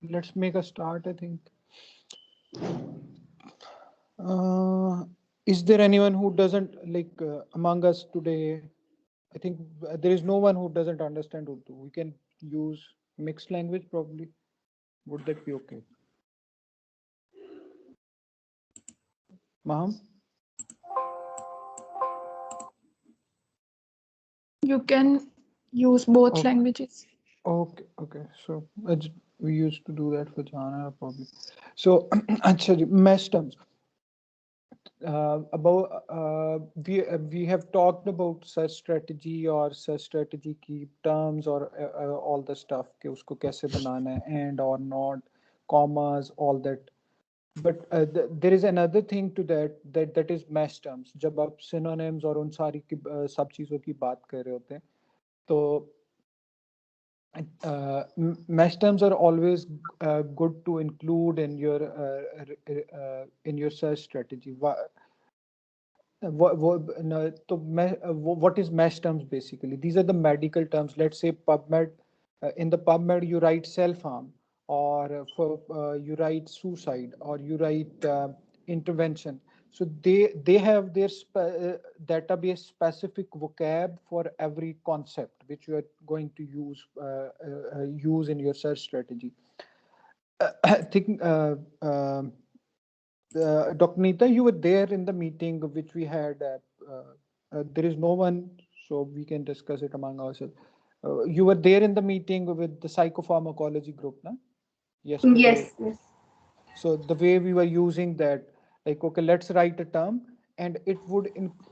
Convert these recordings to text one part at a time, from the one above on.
Let's make a start, I think. Is there anyone who doesn't like among us today? I think there is no one who doesn't understand Urdu. We can use mixed language probably. Would that be okay? Maham? You can use both Okay. languages. Okay. Okay. So we used to do that for Jana probably. So, अच्छा जी, mesh terms. About we have talked about search strategy or search strategy की terms or all the stuff कि उसको कैसे बनाना है and or not, commas, all that. But there is another thing to that is mesh terms. जब आप synonyms और उन सारी की सब चीज़ों की बात कर रहे होते हैं तो mesh terms are always good to include in your search strategy. No, so what is mesh terms basically? These are the medical terms. Let's say PubMed. In the PubMed, you write self-harm, or you write suicide, or you write intervention. So they have their database specific vocab for every concept which you are going to use in your search strategy. I think. Dr. Neeta, you were there in the meeting which we had. There is no one, so we can discuss it among ourselves. You were there in the meeting with the psychopharmacology group, na? Yesterday. Yes, yes. So the way we were using that, like, okay, let's write a term, and it would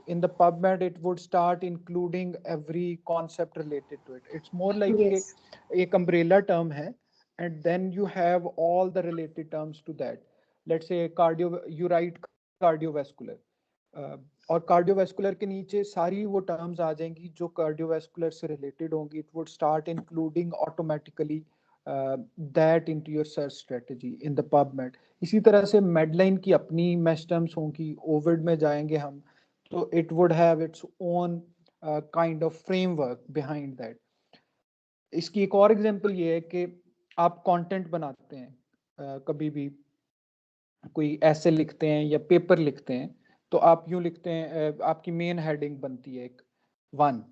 in the PubMed it would start including every concept related to it. It's more like Yes. एक umbrella term है, and then you have all the related terms to that. Let's say cardio, you write cardiovascular. और cardiovascular के नीचे सारी वो terms आ जाएंगी जो cardiovascular से रिलेटेड होंगी. It would start including automatically that into your search strategy in the PubMed. इसी तरह से मेडलाइन की अपनी मैश टर्म्स होंगी. ओविड में जाएंगे हम तो it would have its own kind of framework behind that. इसकी एक और एग्जांपल ये है कि आप कंटेंट बनाते हैं, कभी भी कोई ऐसे लिखते हैं या पेपर लिखते हैं तो आप यूं लिखते हैं, आपकी मेन हेडिंग बनती है एक 1,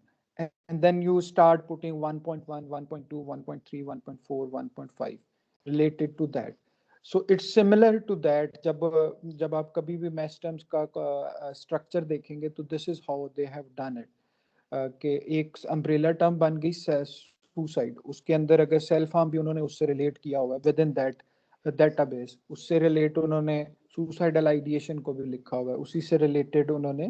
and then you start putting 1.1, 1.2, 1.3, 1.4, 1.5 related to that. So it's similar to that. जब आप कभी भी मैच टर्म्स का स्ट्रक्चर देखेंगे तो this is how they have done it. कि एक अम्ब्रेला टर्म बन गई सुसाइड, उसके अंदर अगर सेल्फ हार्म भी उन्होंने उससे रिलेट किया हुआ है विद इन दैट डेटाबेस, उससे रिलेट उन्होंने सुसाइडल आइडिएशन को भी लिखा हुआ है, उसी से रिलेटेड उन्होंने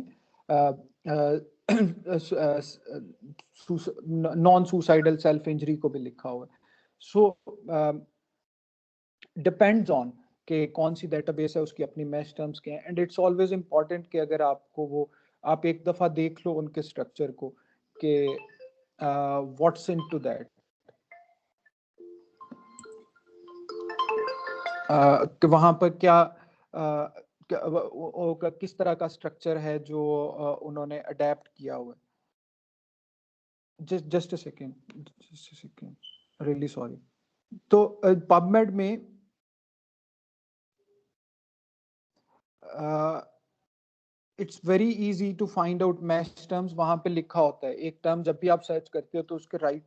नॉन सुसाइडल सेल्फ इंजरी को भी लिखा हुआ है. सो डिपेंड्स ऑन कि कौन सी डेटाबेस है, उसकी अपनी मैच टर्म्स के हैं. एंड इट्स ऑलवेज इंपॉर्टेंट कि अगर आपको वो आप एक दफा देख लो उनके स्ट्रक्चर को कि व्हाट्स इनटू दैट, कि वहां पर क्या किस तरह का स्ट्रक्चर है जो उन्होंने अडेप्ट किया हुआ है. Just a second, really sorry. तो पबमेड में it's very easy to find out match terms. वहां पे लिखा होता है एक टर्म, जब भी आप सर्च करते हो तो उसके राइट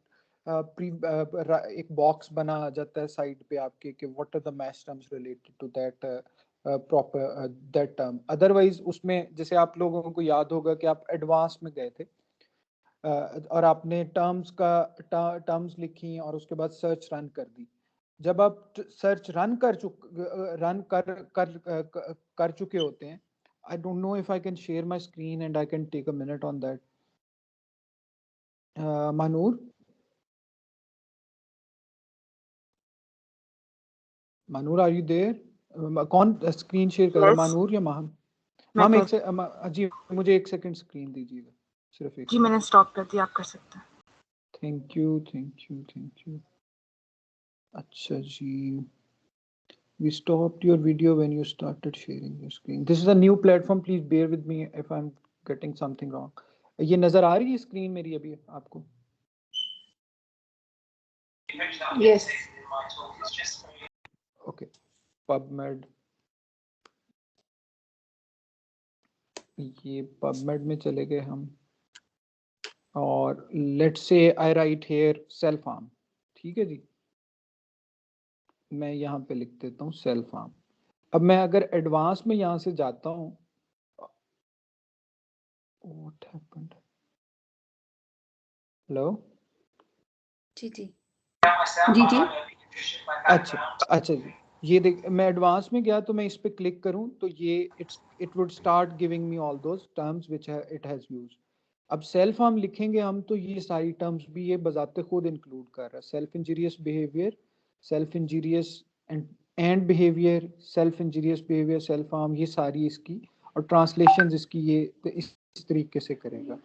एक बॉक्स बना आ जाता है साइड पे आपके कि what are the match terms related to that proper that term. Otherwise उसमें जैसे आप लोगों को याद होगा कि आप एडवांस में गए थे और आपने टर्म्स लिखी और उसके बाद सर्च रन कर दी. जब आप सर्च रन कर चुके होते हैं, I don't know if I can share my screen and I can take a minute on that. Manur? Manur, are you there? कौन स्क्रीन शेयर कर रहा है, मानूर या महम? मैम एक से जी मुझे एक सेकंड स्क्रीन दीजिएगा, सिर्फ एक. जी मैंने स्टॉप कर दिया, आप कर सकते हैं. Thank you. अच्छा जी, we stopped your video when you started sharing your screen. This is a new platform, please bear with me if I'm getting something wrong. ये नजर आ रही है स्क्रीन मेरी अभी आपको? Yes. ओके पबमेड, ये पबमेड में चले गए हम, और let's say I write here self harm, ठीक है जी, मैं यहाँ पे लिख देता हूँ सेल्फ हार्म। अब मैं अगर एडवांस में यहाँ से जाता हूँ, व्हाट हैपेंड, हेलो जी जी जी जी। अच्छा जी, ये देख मैं एडवांस में गया तो मैं इस पे क्लिक करूं तो ये it would start giving me all those terms which it has used. अब सेल्फ हार्म लिखेंगे हम तो ये सारी टर्म्स भी ये बजाते खुद इंक्लूड कर रहा है, self injurious behaviour, self injurious and behaviour, self injurious behaviour, self harm, ये सारी इसकी, और ट्रांसलेशंस इसकी ये तो इस तरीके से करेगा,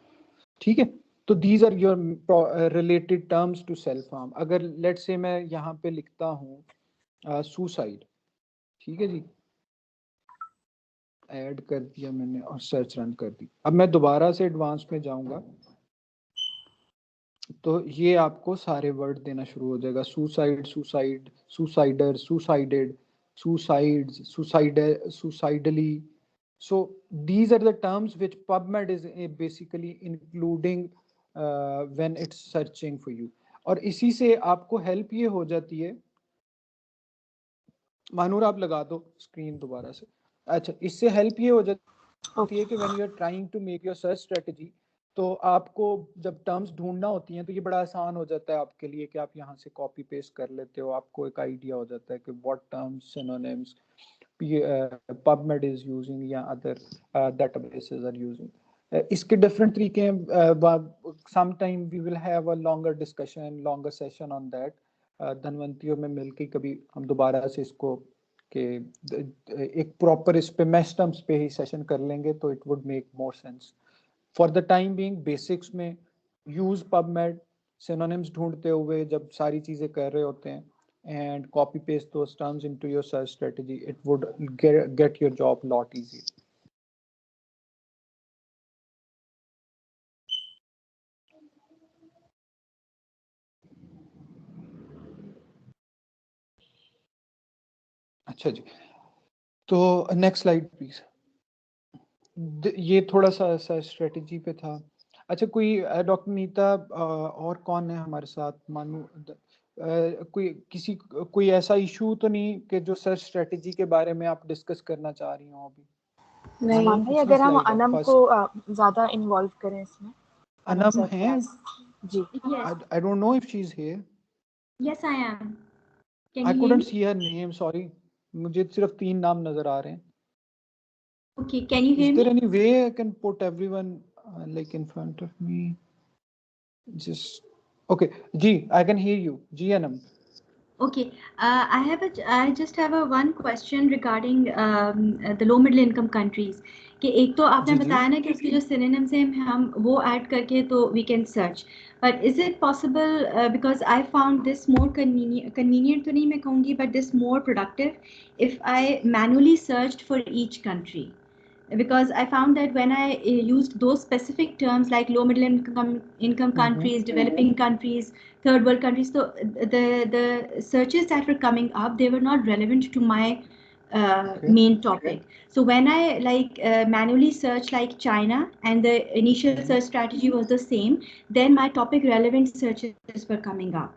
ठीक है। तो these are your related terms to self harm. अगर लेट से मैं यहाँ पे लिखता हूँ सुसाइड, ठीक है जी, ऐड कर दिया मैंने और सर्च रन कर दी। अब मैं दोबारा से एडवांस में जाऊंगा तो ये आपको सारे वर्ड देना शुरू हो जाएगा, suicide, suicide, suicider, suicided, suicides, suicidally. So these are the terms which PubMed is basically including when it's searching for you. और इसी से आपको हेल्प ये हो जाती है, मानूर आप लगा दो स्क्रीन दोबारा से। अच्छा, इससे हेल्प ये हो जाती है कि when you are trying to make your search strategy, तो आपको जब टर्म्स ढूंढना होती हैं तो ये बड़ा आसान हो जाता है आपके लिए कि आप यहाँ से कॉपी पेस्ट कर लेते हो, आपको एक आइडिया हो जाता है कि what terms, synonyms PubMed is using या other databases are using. इसके different तरीके हैं, sometime we will have a longer discussion, longer session on that. धनवंतियों में मिलके कभी हम दोबारा से इसको के एक प्रॉपर इस पे मैश टर्म्स पे ही सेशन कर लेंगे तो it would make more sense. For the time being basics में यूज पबमेड, सिनोनिम्स ढूंढते हुए जब सारी चीजें कर रहे होते हैं, and copy paste those terms into your search strategy, it would get your job a lot easier. अच्छा जी, तो नेक्स्ट स्लाइड प्लीज। ये थोड़ा सा स्ट्रेटजी पे था। अच्छा, कोई डॉक्टर नीता और कौन है हमारे साथ, मानू कोई ऐसा इशू तो नहीं कि जो सर्च स्ट्रेटजी के बारे में आप डिस्कस करना चाह रही हो अभी? नहीं, भाई अगर हम अनम को ज्यादा इन्वॉल्व करें इसमें। अनम है जी, I don't know if she's here. Yes, I am. Can I you hear couldn't me? see her name, sorry. मुझे सिर्फ 3 नाम नजर आ रहे हैं। Okay, can you hear Is there me? any way I can put everyone like in front of me? Just okay. Ji, I can hear you. Ji Anam. Okay, I just have a one question regarding the low middle income countries. कि एक तो आपने जी, जी. बताया ना कि उसके जो synonyms हैं हम वो ऐड करके तो we can search. But is it possible because I found this more convenient तो नहीं मैं कहूँगी, but this more productive if I manually searched for each country. Because I found that when I used those specific terms like low middle income countries, developing countries, third world countries, so the searches that were coming up, they were not relevant to my main topic. So when I manually search like China and the initial search strategy was the same, then my topic relevant searches were coming up.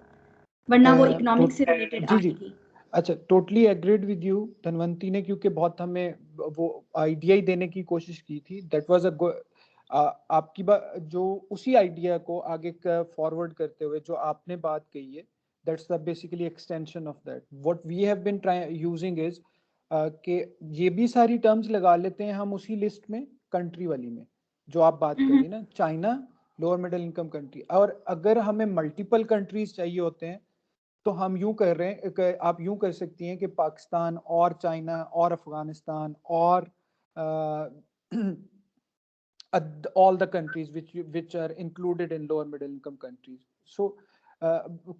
वरना वो economic से related जी जी, आएगी। अच्छा, totally agreed with you Dhanwanti ने, क्योंकि बहुत हमें वो आइडिया ही देने की कोशिश की थी। दैट वाज आपकी बात, जो उसी आइडिया को आगे फॉरवर्ड करते हुए जो आपने बात कही है, that's the basically extension of that. What we have been using is कि ये भी सारी टर्म्स लगा लेते हैं हम उसी लिस्ट में, कंट्री वाली में जो आप बात कर रही ना, China lower middle income country. और अगर हमें मल्टीपल कंट्रीज चाहिए होते हैं तो हम यूं कर रहे हैं, आप यूं कर सकती हैं कि पाकिस्तान और चाइना और अफगानिस्तान और all the countries which are included in lower middle income countries. So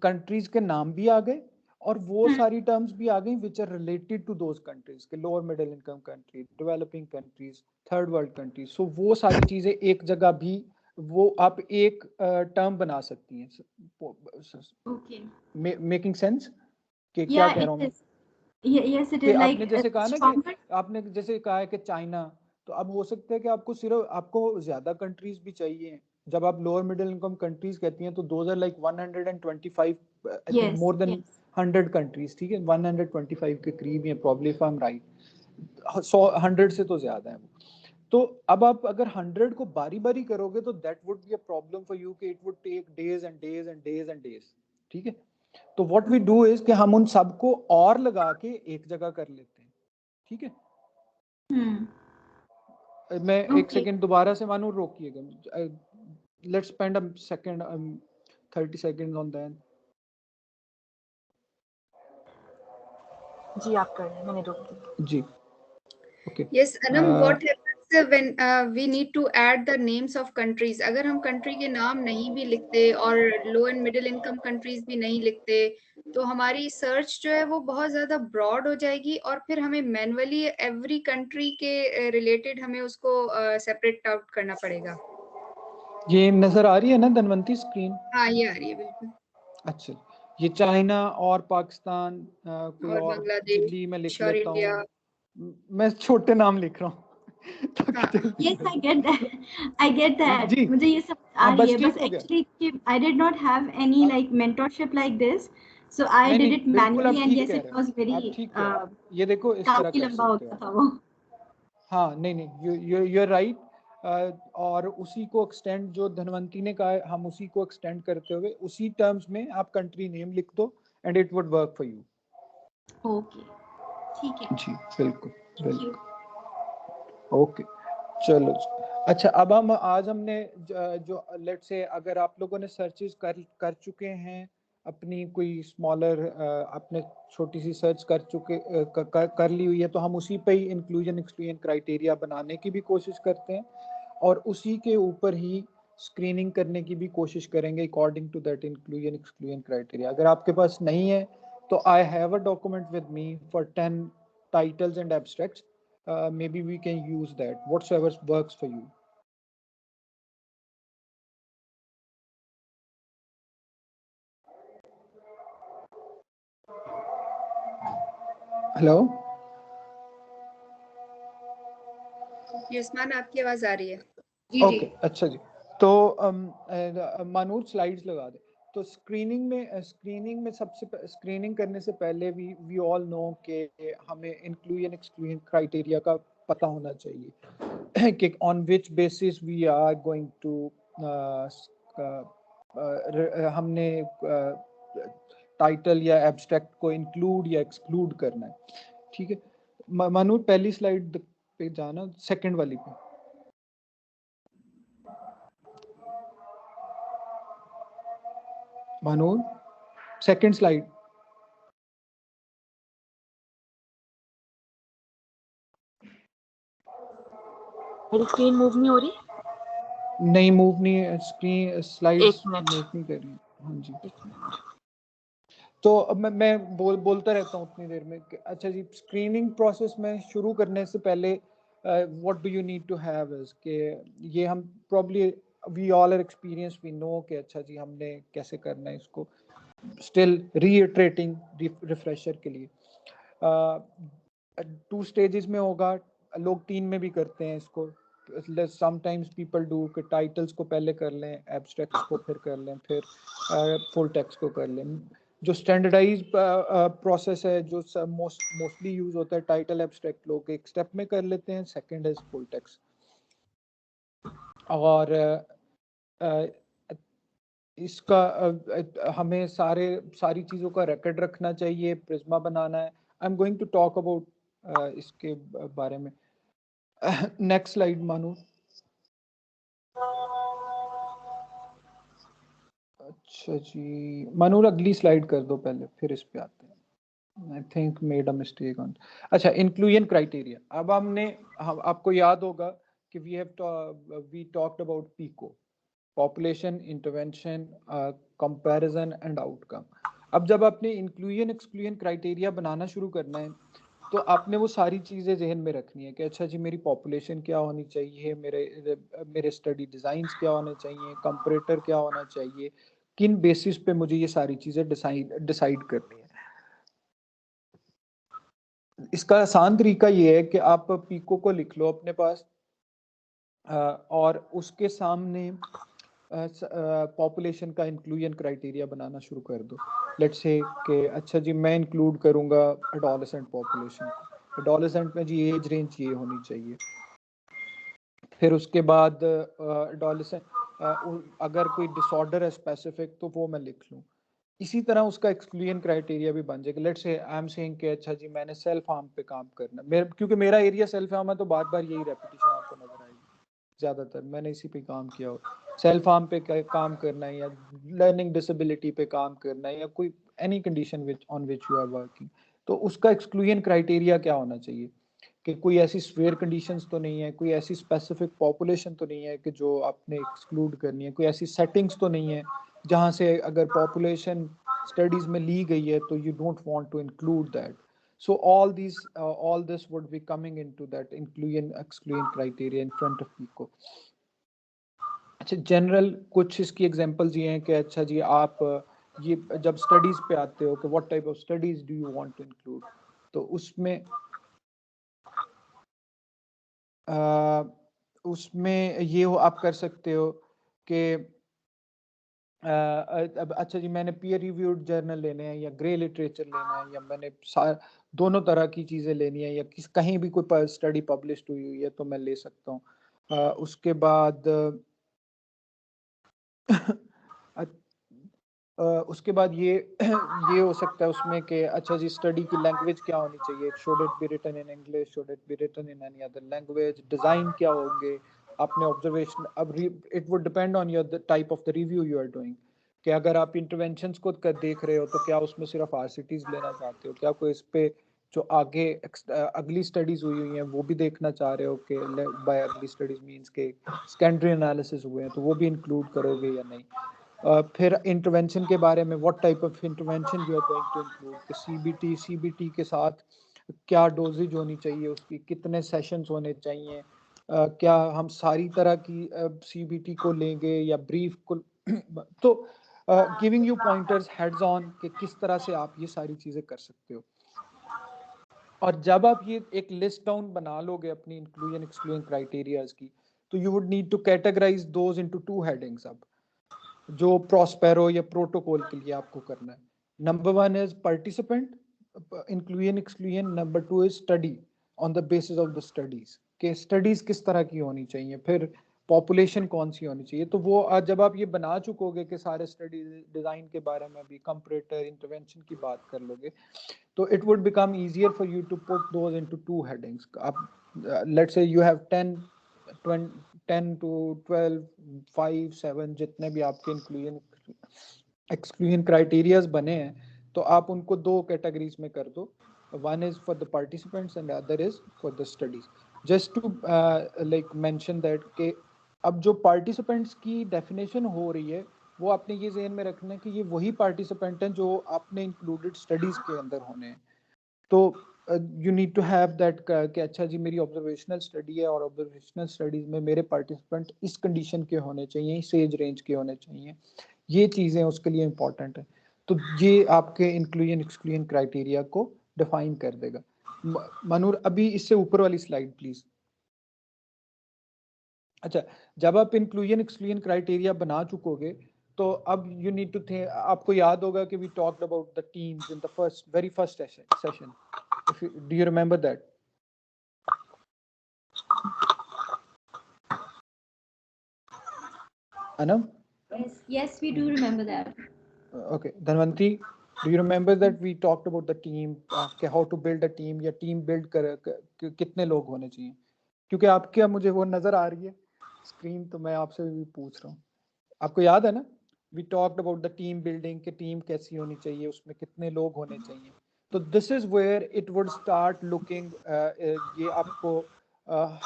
countries के नाम भी आ गए और वो सारी terms भी आ गई which are related to those countries के lower middle income countries, developing countries, third world countries. So वो सारी चीजें एक जगह भी वो आप एक टर्म बना सकती हैं। Okay. मेकिंग सेंस कि क्या कह रहा हूँ मैं? Yes, it कि is like आपने जैसे कहा ना stronger. कि आपने जैसे कहा है कि चाइना, तो अब हो सकता है कि आपको सिर्फ आपको ज्यादा कंट्रीज भी चाहिए। जब आप लोअर मिडिल इनकम कंट्रीज कहती हैं तो those are like 125, I think Yes, more than yes. 100 countries, ठीक है, 125 के करीब ही है probably, if I am right. 100 से तो ज्यादा है वो। तो अब आप अगर 100 को बारी बारी करोगे तो that would be a problem for you कि it would take days and days and days and days, ठीक है। तो व्हाट वी डू इज कि हम उन सबको और लगा के एक जगह कर लेते हैं, ठीक है। मैं एक Okay. सेकंड दोबारा से मानू रोकिएगा, let's spend a second 30 seconds on that. जी आप कर लें, मैंने रोक दिया। जी okay. Yes, Anam, what happens when we need to add the names of countries? अगर हम country के नाम नहीं भी लिखते और low and middle income countries भी नहीं लिखते, तो हमारी search जो है वो बहुत ज़्यादा broad हो जाएगी और फिर हमें manually every country के related हमें उसको separate out करना पड़ेगा। ये नजर आ रही है ना धनवंती स्क्रीन? हाँ, ये आ रही है बिल्कुल। अच्छा, ये चाइना और पाकिस्तान, कोई और और दिल्ली में लिख बांग्लादेश और लेता इंडिया। हूँ, मैं छोटे नाम लिख रहा हूँ। हाँ। Yes, I get that. I get that. जी मुझे ये सब आ हाँ रही बस है, ठीक बस हो गया। actually I did not have any like mentorship like this, so I नहीं did नहीं it बिल्कुल manually आप and ठीक yes, कह it रहे was हैं, very आप ठीक कह रहे हैं, ये देखो इस तरह काफी कर लंबा सकते हो होता आप। था वो। हाँ नहीं नहीं यू आर राइट। और उसी को एक्सटेंड जो धनवंती ने कहा है, हम उसी को एक्सटेंड करते हुए उसी टर्म्स में आप कंट्री नेम लिख दो and it would work for you. Okay, ठीक है। जी बिल्कुल Thank you. बिल्कुल ओके चलो जी। अच्छा अब हम आज हमने जो लेट से अगर आप लोगों ने सर्चेस कर चुके हैं अपनी कोई स्मॉलर आपने छोटी सी सर्च कर चुके कर ली हुई है, तो हम उसी पे ही इंक्लूजन एक्सक्लूजन क्राइटेरिया बनाने की भी कोशिश करते हैं और उसी के ऊपर ही स्क्रीनिंग करने की भी कोशिश करेंगे according to that inclusion exclusion criteria. अगर आपके पास नहीं है तो I have a document with me for 10 titles and abstracts. Maybe we can use that, whatsoever works for you. Hello Yasman, आपकी आवाज आ रही है? जी ओके अच्छा जी। तो मानूर स्लाइड्स लगा दे। तो स्क्रीनिंग में सबसे स्क्रीनिंग करने से पहले वी ऑल नो कि हमें इंक्लूजन एक्सक्लूजन क्राइटेरिया का पता होना चाहिए कि on which basis we are going to हमने टाइटल या एब्स्ट्रैक्ट को इंक्लूड या एक्सक्लूड करना है, ठीक है। मानूर पहली स्लाइड पे जाना, सेकंड वाली पे। Manur second slide. मेरी स्क्रीन मूव नहीं हो रही? नहीं मूव नहीं, स्क्रीन स्लाइड्स एक मिनट। मूव नहीं कर रही। हाँ जी तो अब मैं बोलता रहता हूँ उतनी देर में अच्छा जी। स्क्रीनिंग प्रोसेस में शुरू करने से पहले what do you need to have is कि ये हम probably we all are experience we know कि अच्छा जी हमने कैसे करना है इसको। स्टिल रीइटरेटिंग रिफ्रेशर के लिए 2 स्टेजेस में होगा, लोग 3 में भी करते हैं इसको। समटाइम्स पीपल डू कि टाइटल्स को पहले कर लें, एब्स्ट्रैक्ट्स को फिर कर लें, फिर फुल टेक्स्ट को कर लें। जो स्टैंडर्डाइज प्रोसेस है जो मोस्टली यूज होता है, टाइटल एब्स्ट्रैक्ट लोग एक स्टेप में कर लेते हैं, सेकंड इज फुल टेक्स्ट। और इसका हमें सारी चीज़ों का रिकॉर्ड रखना चाहिए, प्रिज्मा बनाना है। I am going to talk about इसके बारे में। नेक्स्ट स्लाइड मानो। अच्छा जी मानूर अगली स्लाइड कर दो पहले, फिर इस पे आते हैं। I think made a mistake on. अच्छा इंक्लूजन क्राइटेरिया। अब हम आपको याद होगा कि we talked about PICO, population, intervention, comparison and outcome. अब जब आपने इंक्लूजन एक्सक्लूजन क्राइटेरिया बनाना शुरू करना है तो आपने वो सारी चीज़ें जहन में रखनी है कि अच्छा जी मेरी पॉपुलेशन क्या होनी चाहिए, मेरे स्टडी डिज़ाइंस क्या होने चाहिए, कंपैरेटर क्या होना चाहिए, किन बेसिस पे मुझे ये सारी चीज़ें डिसाइड करनी है। इसका आसान तरीका ये है कि आप पीको को लिख लो अपने पास और उसके सामने पॉपुलेशन का इंक्लूजन क्राइटेरिया बनाना शुरू कर दो। लेट्स से कि अच्छा जी मैं इंक्लूड करूंगा एडोलेसेंट पॉपुलेशन को, एडोलेसेंट में जी एज रेंज ये होनी चाहिए। फिर उसके बाद एडोलेसेंट अगर कोई डिसऑर्डर है स्पेसिफिक तो वो मैं लिख लूँ। इसी तरह उसका एक्सक्लूजन क्राइटेरिया भी बन जाएगा। Let's say I am saying कि अच्छा जी मैंने सेल्फ हार्म पे काम करना, मेरे क्योंकि मेरा एरिया सेल्फ हार्म है तो बार बार यही रेपिटेशन आपको नजर आएगी, ज्यादातर मैंने इसी पे काम किया हो। सेल्फ हार्म पे काम करना है या लर्निंग डिसेबिलिटी पे काम करना है या कोई any condition which on which you are working, तो उसका एक्सक्लूजन क्राइटेरिया क्या होना चाहिए कि कोई ऐसी स्वेयर कंडीशंस तो नहीं है, कोई ऐसी स्पेसिफिक पॉपुलेशन तो नहीं है कि जो आपने एक्सक्लूड करनी है, कोई ऐसी सेटिंग्स तो नहीं है जहां से अगर पॉपुलेशन स्टडीज में ली गई है तो you don't want to include that. So all this would be coming into that inclusion exclusion criteria in front of PICO. अच्छा जनरल कुछ इसकी एग्जांपल्स ये हैं कि अच्छा जी आप ये जब स्टडीज पे आते हो कि what type of studies do you want to include, तो उसमें ये हो आप कर सकते हो कि अब अच्छा जी मैंने पीयर रिव्यूड जर्नल लेने हैं या ग्रे लिटरेचर लेना है या मैंने दोनों तरह की चीज़ें लेनी है या कहीं भी कोई स्टडी पब्लिश हुई है तो मैं ले सकता हूँ। उसके बाद उसके बाद ये ये हो सकता है उसमें कि अच्छा जी स्टडी की लैंग्वेज क्या होनी चाहिए, should it be written in English, should it be written in any other language, design क्या होंगे आपने ऑब्जर्वेशन। अब it would depend on your type of the review you are doing कि अगर आप इंटरवेंशंस को देख रहे हो तो क्या उसमें सिर्फ आरसीटीज लेना चाहते हो, क्या कोई इस पे जो आगे अगली स्टडीज हुई हैं वो भी देखना चाह रहे हो कि बाय अगली स्टडीज मींस के सेकेंडरी एनालिसिस हुए हैं तो वो भी इंक्लूड करोगे या नहीं। फिर इंटरवेंशन के बारे में what type of intervention you are going to include कि सीबीटी के साथ क्या डोजेज होनी चाहिए, उसकी कितने सेशंस होने चाहिए, क्या हम सारी तरह की सीबीटी को लेंगे या ब्रीफ को तो giving you pointers heads on कि किस तरह से आप ये सारी चीजें कर सकते हो। और जब आप ये एक लिस्ट डाउन बना लोगे अपनी इंक्लूजन एक्सक्लूजन क्राइटेरियाज की, तो you would need to categorize those into two headings अब जो प्रोस्पेरो या प्रोटोकॉल के लिए आपको करना है। Number 1 is participant inclusion exclusion, number 2 is study on the basis of the studies के स्टडीज किस तरह की होनी चाहिए, फिर पॉपुलेशन कौन सी होनी चाहिए। तो वो जब आप ये बना चुकोगे कि सारे स्टडी डिजाइन के बारे में भी कंपैरेटर इंटरवेंशन की बात कर लोगे, तो it would become easier for you to put those into two headings. Let's say you have 10 to 12 5 7 जितने भी आपके exclusion criterias बने हैं तो आप उनको दो कैटेगरीज में कर दो, one is for the participants and the other is for the studies. Just to like mention that कि अब जो participants की definition हो रही है वो आपने ये ज़हन में रखना है कि ये वही पार्टिसिपेंट हैं जो आपने इंक्लूडेड स्टडीज के अंदर होने हैं। तो you need to have that कि अच्छा जी मेरी ऑब्जर्वेशनल स्टडी है और ऑब्जर्वेशनल स्टडीज में मेरे पार्टिसिपेंट इस कंडीशन के होने चाहिए, इस एज रेंज के होने चाहिए, ये चीज़ें उसके लिए इंपॉर्टेंट है। तो ये आपके इंक्लूजन एक्सक्लूजन क्राइटेरिया को डिफाइन कर देगा। मनूर अभी इससे ऊपर वाली स्लाइड प्लीज। अच्छा जब आप इंक्लूजन एक्सक्लूजन क्राइटेरिया बना चुकोगे तो अब यू नीड टू थिंक, आपको याद होगा कि we talked about the teams in the very first session, do you remember that? Anam? Yes, we do remember that. Okay, Dhanvanti, do you remember that we talked about the team, how to build a team या team build कितने लोग होने चाहिए? क्योंकि आपके मुझे वो नजर आ रही है स्क्रीन तो मैं आपसे भी पूछ रहा हूँ, आपको याद है ना? We talked about the team building कि टीम कैसी होनी चाहिए, उसमें कितने लोग होने चाहिए। तो this is where it would start looking, ये आपको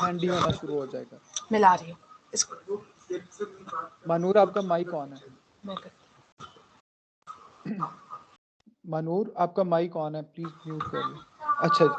हैंडी होना शुरू हो जाएगा। मिला रही हूँ इसको। मनूर आपका माइक ऑन है। मनूर आपका माइक ऑन है, प्लीज म्यूट कर लो। अच्छा जी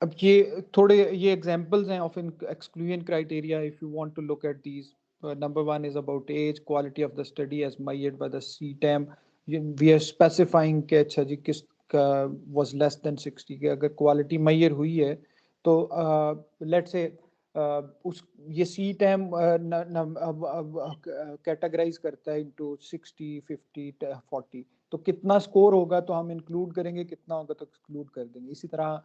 अब ये थोड़े ये एग्जांपल्स हैं of exclusion criteria if you want to look at these. Number one is about age, quality of the study as measured by the CTEM. We are specifying कि अच्छा जी किस का was less than 60 के अगर quality measure हुई है तो let's say उस ये CTEM कैटेगराइज करता है into 60, 50, 40. तो कितना स्कोर होगा तो हम इंक्लूड करेंगे, कितना होगा तो एक्सक्लूड कर देंगे. इसी तरह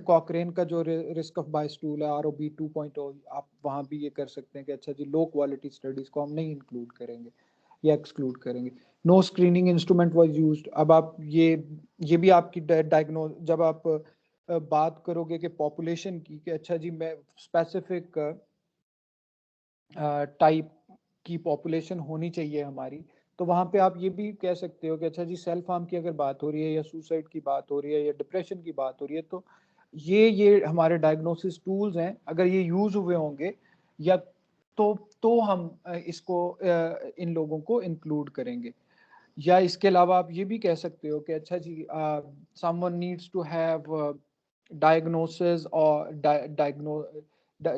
कॉकरेन का जो रिस्क ऑफ बायस टूल है ROB 2.0, आप वहाँ भी ये कर सकते हैं कि अच्छा जी लो क्वालिटी स्टडीज को हम नहीं इंक्लूड करेंगे या एक्सक्लूड करेंगे. No screening instrument was used. अब आप ये भी आपकी डायग्नोज जब आप बात करोगे कि पॉपुलेशन की कि अच्छा जी मैं स्पेसिफिक टाइप की पॉपुलेशन होनी चाहिए हमारी, तो वहाँ पे आप ये भी कह सकते हो कि अच्छा जी सेल्फ हार्म की अगर बात हो रही है या सुसाइड की बात हो रही है या डिप्रेशन की बात हो रही है तो ये हमारे डायग्नोसिस टूल्स हैं. अगर ये यूज हुए होंगे या तो हम इसको इन लोगों को इंक्लूड करेंगे. या इसके अलावा आप ये भी कह सकते हो कि अच्छा जी someone needs to have diagnosis or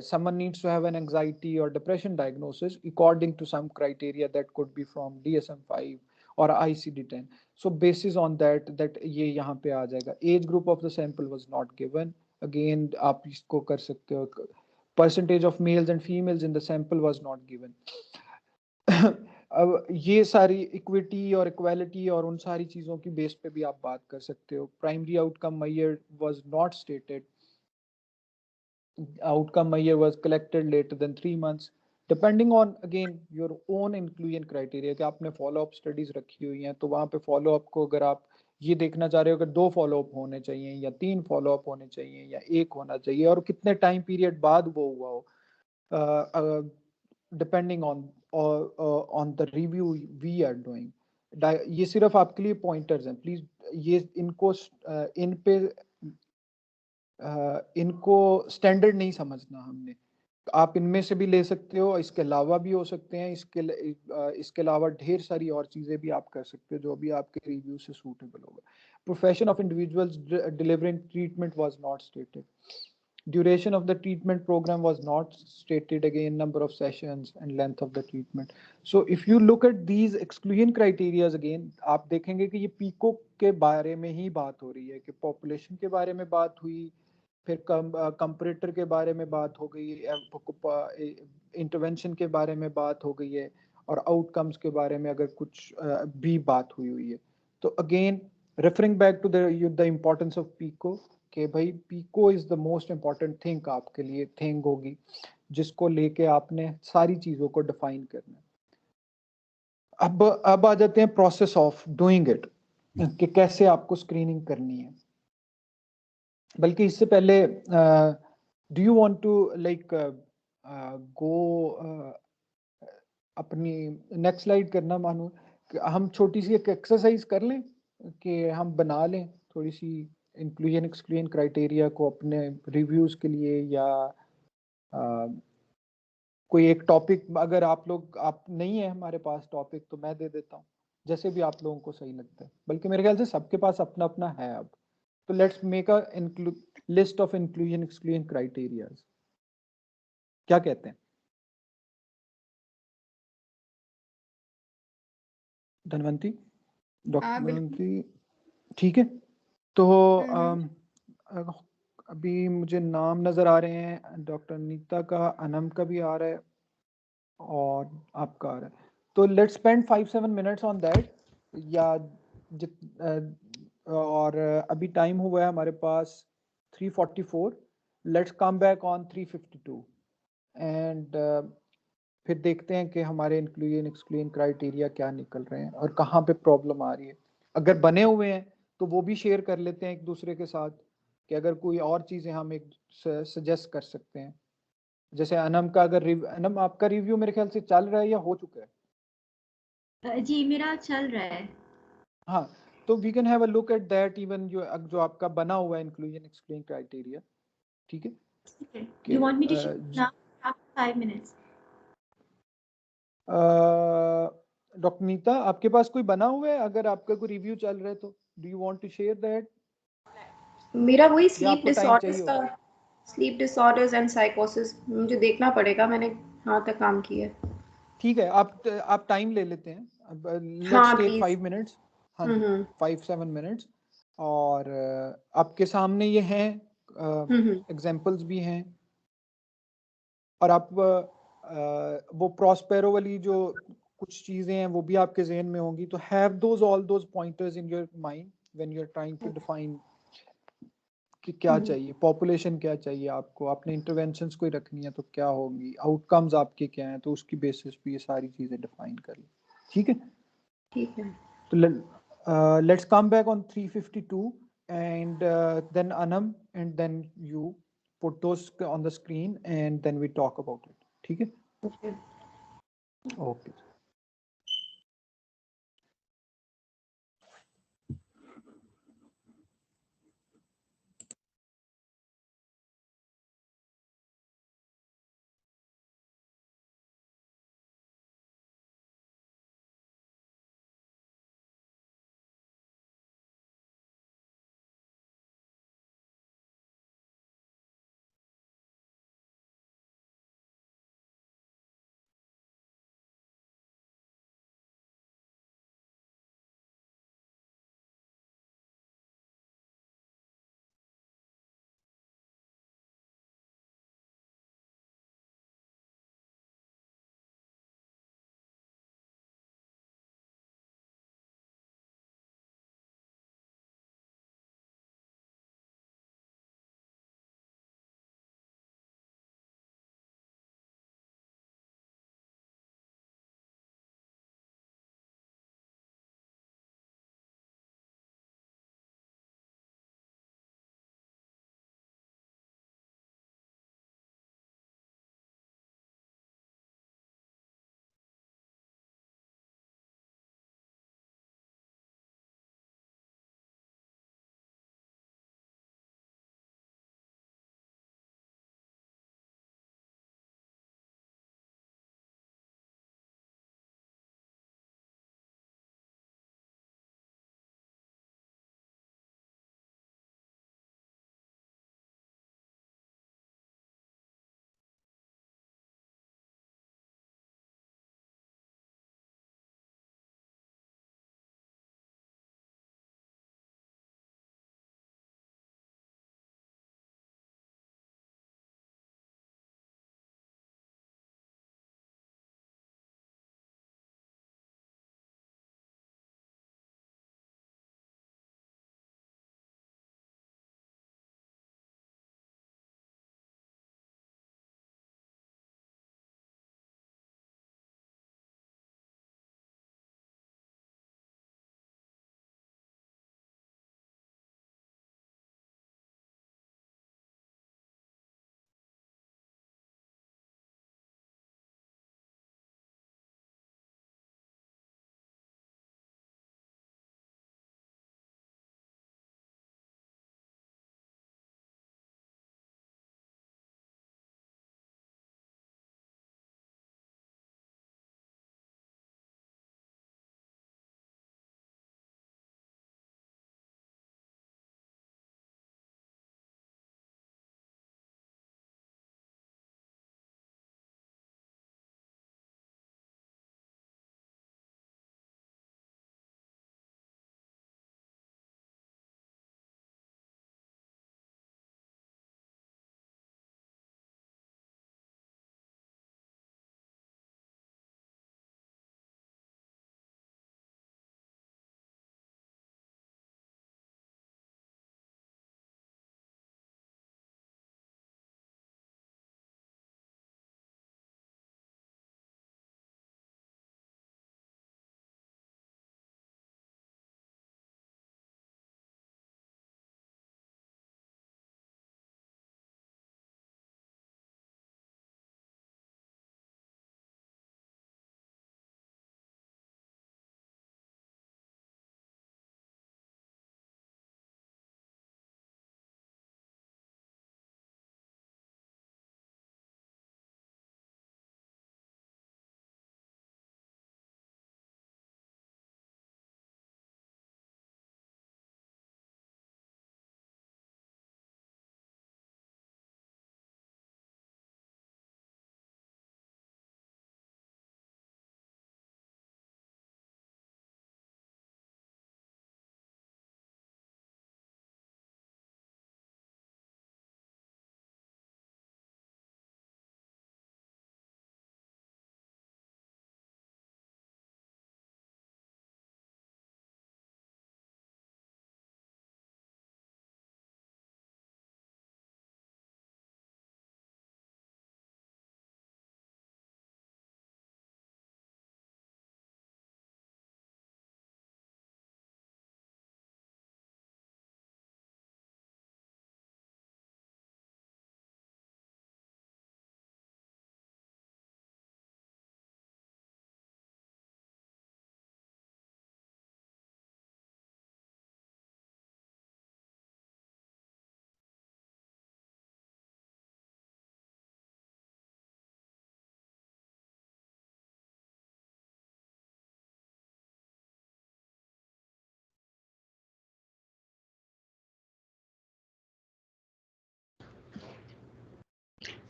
someone needs to have an anxiety or depression diagnosis according to some criteria that could be from DSM-5 or ICD-10. So basis on that ये यहाँ पे आ जाएगा. Age group of the sample was not given. Again आप इसको कर सकते हो. Percentage of males and females in the sample was not given. अब ये सारी इक्विटी और इक्वालिटी और उन सारी चीज़ों की बेस पे भी आप बात कर सकते हो. Primary outcome measure was not stated. Outcome measure was collected later than 3 months depending on again your own inclusion criteria कि आपने फॉलो अप स्टडीज रखी हुई हैं तो वहाँ पे फॉलो अप को अगर आप ये देखना चाह रहे हो कि 2 फॉलो अप होने चाहिए या 3 फॉलो अप होने चाहिए या 1 होना चाहिए और कितने टाइम पीरियड बाद वो हुआ हो, depending on the review we are doing. ये सिर्फ आपके लिए पॉइंटर्स हैं. प्लीज ये इनको स्टैंडर्ड नहीं समझना हमने. आप इनमें से भी ले सकते हो, इसके अलावा भी हो सकते हैं. इसके अलावा ढेर सारी और चीज़ें भी आप कर सकते हो जो भी आपके रिव्यू से सूटेबल होगा. Profession of individuals delivering treatment was not stated. Duration of the treatment program was not stated. Again, number of sessions and length of the treatment. So if you look at these exclusion criteria again, आप देखेंगे कि ये pico के बारे में ही बात हो रही है कि पॉपुलेशन के बारे में बात हुई, फिर कंपरेटर के बारे में बात हो गई, इंटरवेंशन के बारे में बात हो गई है और आउटकम्स के बारे में अगर कुछ भी बात हुई है. तो again referring back to the importance of PICO कि भाई PICO is the most important thing आपके लिए थिंग होगी जिसको लेके आपने सारी चीजों को डिफाइन करना है. अब आ जाते हैं प्रोसेस ऑफ डूइंग इट कि कैसे आपको स्क्रीनिंग करनी है. बल्कि इससे पहले do you want to like go अपनी नेक्स्ट स्लाइड करना मानो कि हम छोटी सी एक एक्सरसाइज कर लें कि हम बना लें थोड़ी सी इंक्लूजन एक्सक्लूजन क्राइटेरिया को अपने रिव्यूज के लिए या कोई एक टॉपिक अगर आप नहीं है हमारे पास टॉपिक तो मैं दे देता हूँ जैसे भी आप लोगों को सही लगता है. बल्कि मेरे ख्याल से सबके पास अपना अपना है अब. तो let's make a list of inclusion exclusion criterias. क्या कहते हैं धनवंती, डॉक्टर धनवंती? ठीक है. तो अभी मुझे नाम नजर आ रहे हैं. डॉक्टर नीता का, अनम का भी आ रहा है और आपका आ रहा है. तो let's spend 5-7 minutes on that. या और अभी टाइम हुआ है हमारे पास 3:44. Let's come back on 3:52 and फिर देखते हैं कि हमारे इंक्लूजन एक्सक्लूजन क्राइटेरिया क्या निकल रहे हैं और कहाँ पे प्रॉब्लम आ रही है. अगर बने हुए हैं तो वो भी शेयर कर लेते हैं एक दूसरे के साथ कि अगर कोई और चीज़ें हम एक सजेस्ट कर सकते हैं. जैसे अनम का अगर अनम आपका रिव्यू मेरे ख्याल से चल रहा है या हो चुका है? जी मेरा चल रहा है. हाँ, तो we can have a look at that even जो आपका बना हुआ है इंक्लूजन एक्सक्लूजन क्राइटेरिया. ठीक है. You want me to share now? After 5 minutes. Doctor Nita आपके पास कोई बना हुआ है? अगर आपका कोई रिव्यू चल रहा है तो do you want to share that? मेरा वही या स्लीप आपको टाइम डिसऑर्डर्स चाहिए का, होगा? स्लीप डिसऑर्डर्स एंड साइकोसिस मुझे देखना पड़ेगा, मैंने यहाँ तक काम किया है। ठीक है, आप टाइम ले लेते हैं, अब लेट्स हाँ टेक प्लीज। 5 मिनट्स। हाँ जी, हम्म 5-7 मिनट्स। और आपके सामने ये हैं, हम्म एग्जाम्पल्स भी हैं, और आप वो प्रॉस्पेरो वाली जो कुछ चीजें हैं वो भी आपके जहन में होंगी, तो have those all those pointers in your mind when you are trying to define कि क्या चाहिए, पॉपुलेशन क्या चाहिए आपको, आपने इंटरवेंशंस कोई रखनी है तो क्या होगी, आउटकम्स आपके क्या हैं, तो उसकी बेसिस पे ये सारी चीजें डिफाइन कर ली। ठीक है, ठीक है। तो let's come back on 352, and then Anam, and then you put those on the screen, and then we talk about it. ठीक है? Okay. Okay.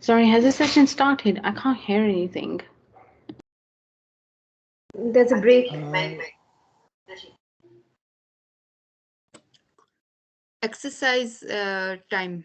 Sorry, has the session started? I can't hear anything. There's a break. Exercise time.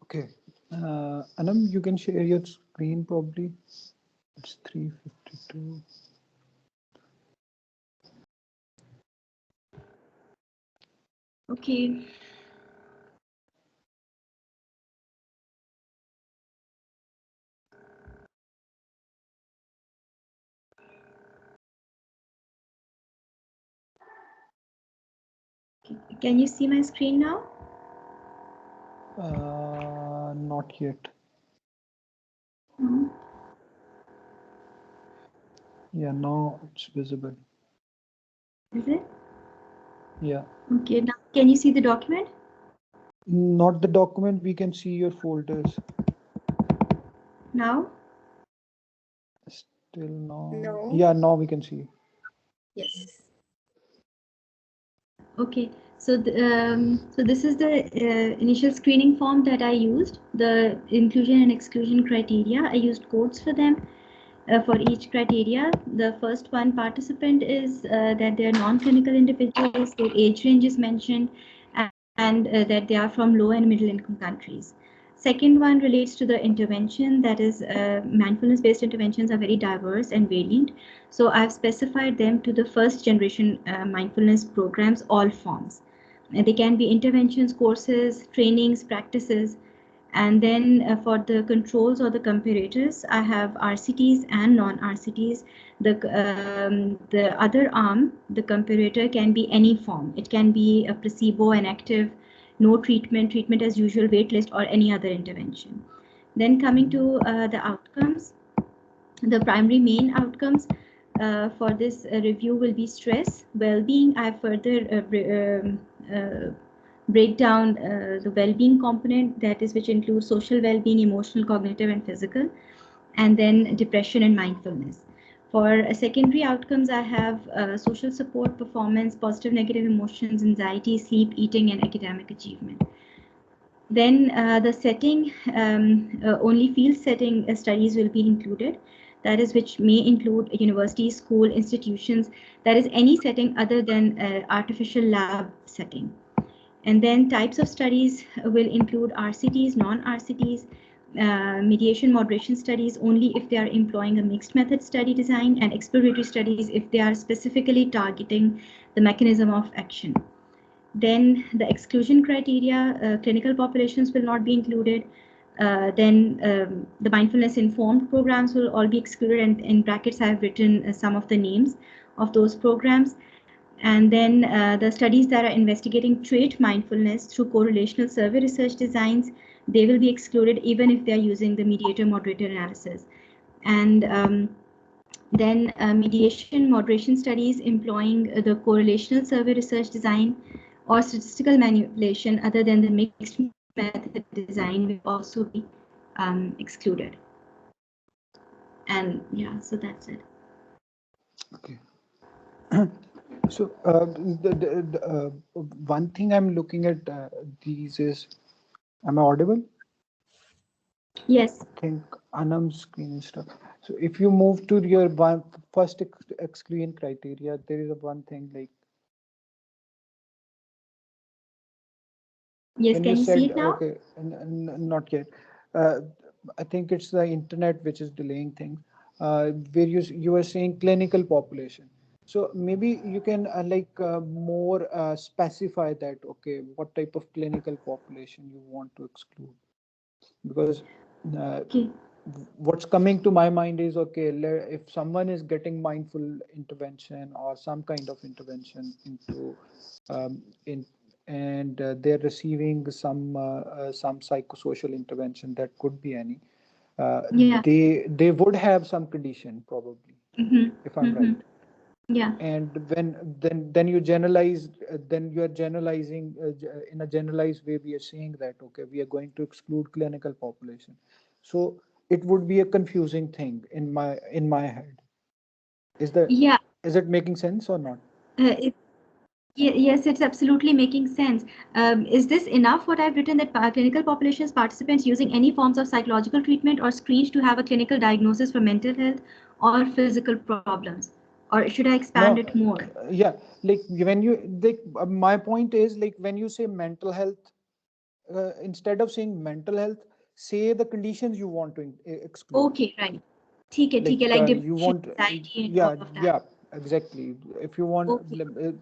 Okay. Anam, you can share your screen probably. It's 3:52. Okay. Can you see my screen now? Not yet. No. Yeah, now it's visible. Is it? Yeah. Okay, now can you see the document? Not the document, we can see your folders. Now? Still no. No. Yeah, now we can see. Yes. Okay, so so this is the initial screening form that I used. The inclusion and exclusion criteria, I used codes for them. For each criteria, the first one participant is that they are non-clinical individuals, their age range is mentioned, and that they are from low and middle income countries. Second one relates to the intervention, that is mindfulness-based interventions are very diverse and varied. So I've specified them to the first generation mindfulness programs, all forms. They can be interventions, courses, trainings, practices. And then for the controls or the comparators, I have RCTs and non-RCTs. The other arm, the comparator, can be any form. It can be a placebo, an active, no treatment, treatment as usual, wait list, or any other intervention. Then coming to the outcomes, the primary main outcomes for this review will be stress, well-being. I further break down the well-being component, that is, which includes social well-being, emotional, cognitive, and physical, and then depression and mindfulness. For secondary outcomes, I have social support, performance, positive, negative emotions, anxiety, sleep, eating, and academic achievement. Then the setting, only field setting studies will be included. That is, which may include universities, school, institutions, that is any setting other than artificial lab setting. And then types of studies will include RCTs, non-RCTs, mediation moderation studies only if they are employing a mixed method study design, and exploratory studies if they are specifically targeting the mechanism of action. Then the exclusion criteria, clinical populations will not be included. Then the mindfulness informed programs will all be excluded, and in brackets I have written some of the names of those programs. And then the studies that are investigating trait mindfulness through correlational survey research designs, they will be excluded even if they are using the mediator moderator analysis. And then mediation moderation studies employing the correlational survey research design or statistical manipulation other than the mixed method design will also be excluded. And yeah, so that's it. Okay. So one thing I'm looking at these is, am I audible? Yes. I think Anam's screen is stuck. So if you move to your first exclusion criteria, there is a one thing like Yes, when can you see said it now? okay, not yet. Uh, I think it's the internet which is delaying things. Where you were saying clinical population. So maybe you can more specify that. Okay, what type of clinical population you want to exclude? Because Okay. what's coming to my mind is okay, if someone is getting mindful intervention or some kind of intervention into in and they're receiving some psychosocial intervention, that could be any, uh, Yeah. they would have some condition probably, if I'm right. Yeah. And then you generalize, then you are generalizing in a generalized way. We are saying that okay, we are going to exclude clinical population, so it would be a confusing thing in my head. Yeah. Is it making sense or not? It, yes, it's absolutely making sense. Is this enough what I've written, that clinical populations participants using any forms of psychological treatment or screens to have a clinical diagnosis for mental health or physical problems? Or should I expand No, it more? yeah, like when you my point is like when you say mental health, instead of saying mental health, say the conditions you want to exclude. Okay, right. ठीक है, like You depression, want anxiety, and all yeah, of that. yeah, exactly. If you want Okay.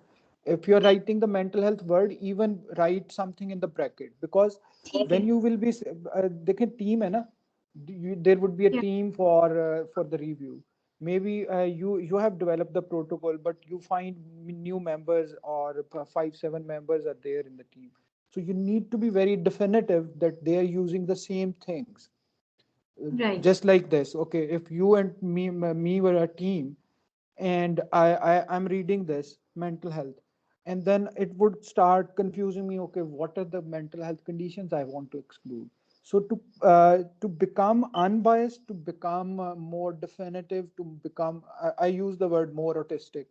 if you're writing the mental health word, even write something in the bracket, because ठीक when है. you will be देखिए team है ना, there would be a Yeah. team for the review. Maybe you have developed the protocol, but you find new members or 5-7 members are there in the team, so you need to be very definitive that they are using the same things. Right. Just like this, okay, if you and me were a team, and I'm reading this mental health, and then it would start confusing me, okay, what are the mental health conditions I want to exclude? So to become unbiased, to become more definitive, to become I use the word more autistic,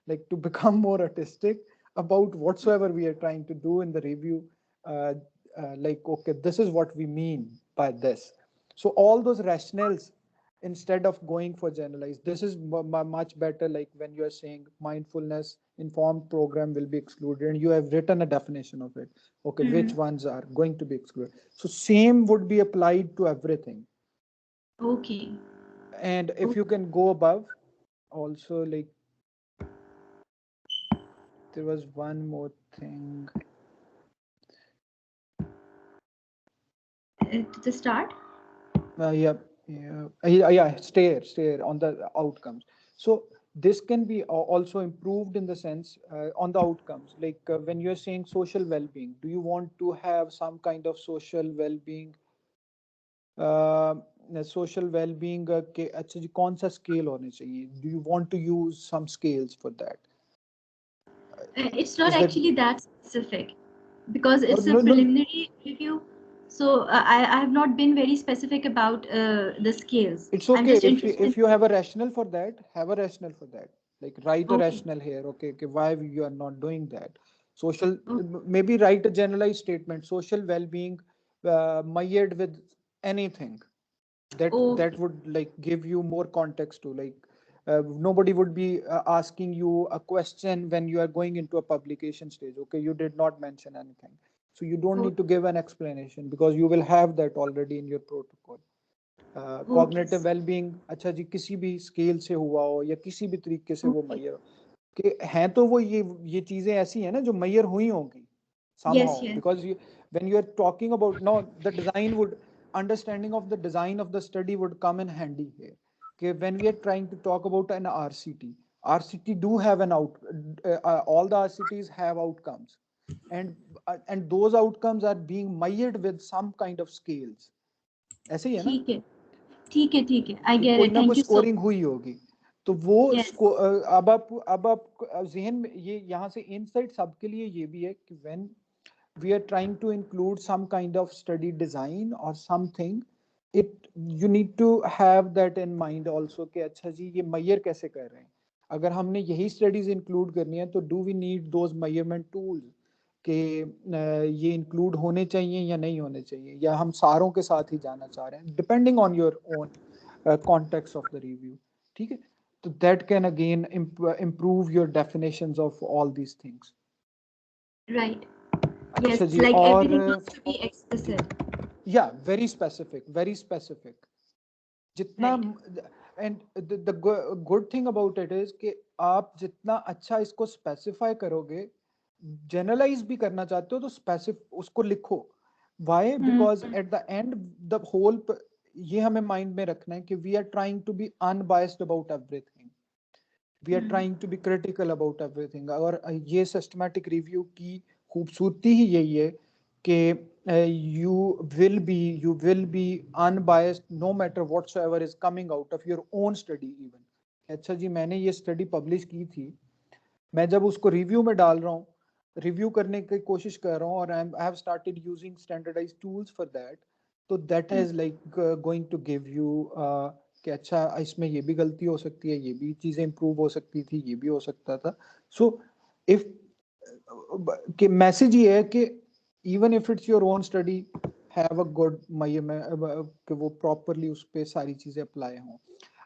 like to become more autistic about whatsoever we are trying to do in the review, uh, like okay, this is what we mean by this. So all those rationales, instead of going for generalized, this is much better. Like when you are saying mindfulness informed program will be excluded, and you have written a definition of it, okay, which ones are going to be excluded, so same would be applied to everything. Okay. And if you can go above also, like there was one more thing. To the start? Yeah, stay on the outcomes. So this can be also improved in the sense on the outcomes. Like when you're saying social well-being, do you want to have some kind of social well-being? Social wellbeing के अच्छा जी कौन सा scale होने चाहिए? Do you want to use some scales for that? It's not Is that actually that specific because or it's a no? preliminary review. So I have not been very specific about the scales. It's I'm okay just interested in. if you have a rationale for that, have a rationale for that. Like write a Okay. rationale here. Okay, okay, why you are not doing that? Social, Okay. maybe write a generalized statement. Social well-being, mired with anything. That Okay. would like give you more context to like. Nobody would be asking you a question when you are going into a publication stage. Okay, you did not mention anything, so you don't need to give an explanation because you will have that already in your protocol. Okay. Cognitive wellbeing, अच्छा जी किसी भी scale से हुआ हो या किसी भी तरीके से वो Okay. मैयर हो, कि हैं तो वो ये चीजें ऐसी हैं ना जो मैयर हुई होंगी somehow, Yes. Yes. because when you are talking about now the design would, understanding of the design of the study would come in handy here. Okay, when we are trying to talk about an RCT do have an all the RCTs have outcomes, and those outcomes are being measured with some kind of scales. ऐसे ही है ना? ठीक है. ठीक है. I कि get कोई it. ना कोई Thank you so much. Scoring हुई होगी, तो वो Yes. अब आप जहन में ये यहाँ से इनसाइट सबके लिए ये भी है कि when we are trying to include some kind of study design or something, it you need to have that in mind also कि अच्छा जी ये measure कैसे कर रहे हैं. अगर हमने यही studies include करनी है तो do we need those measurement tools कि ये include होने चाहिए या नहीं होने चाहिए, या हम सारों के साथ ही जाना चाह रहे हैं, depending on your own context of the review. ठीक है, तो that can again improve your definitions of all these things. Right. अच्छा Yes, जी, like और everything needs to be explicit. yeah, very specific. जितना and the good thing about it is कि आप जितना अच्छा इसको specify करोगे, generalize भी करना चाहते हो तो specific उसको लिखो. Why? Because at the end the whole ये हमें mind में रखना है कि we are trying to be unbiased about everything. We are trying to be critical about everything. और ये systematic review की खूबसूरती ही यही है कि you will be unbiased no matter whatsoever is coming out of your own study even. अच्छा जी, मैंने ये study publish की थी, मैं जब उसको review में डाल रहा हूँ, review करने की कोशिश कर रहा हूँ और I have started using standardized tools for that, तो that is like going to give you कि अच्छा इसमें ये भी गलती हो सकती है, ये भी चीजें improve हो सकती थी, ये भी हो सकता था. So if कि मैसेज ये है कि even if it's your own study, have a good कि वो properly उस पे सारी चीजें apply हों.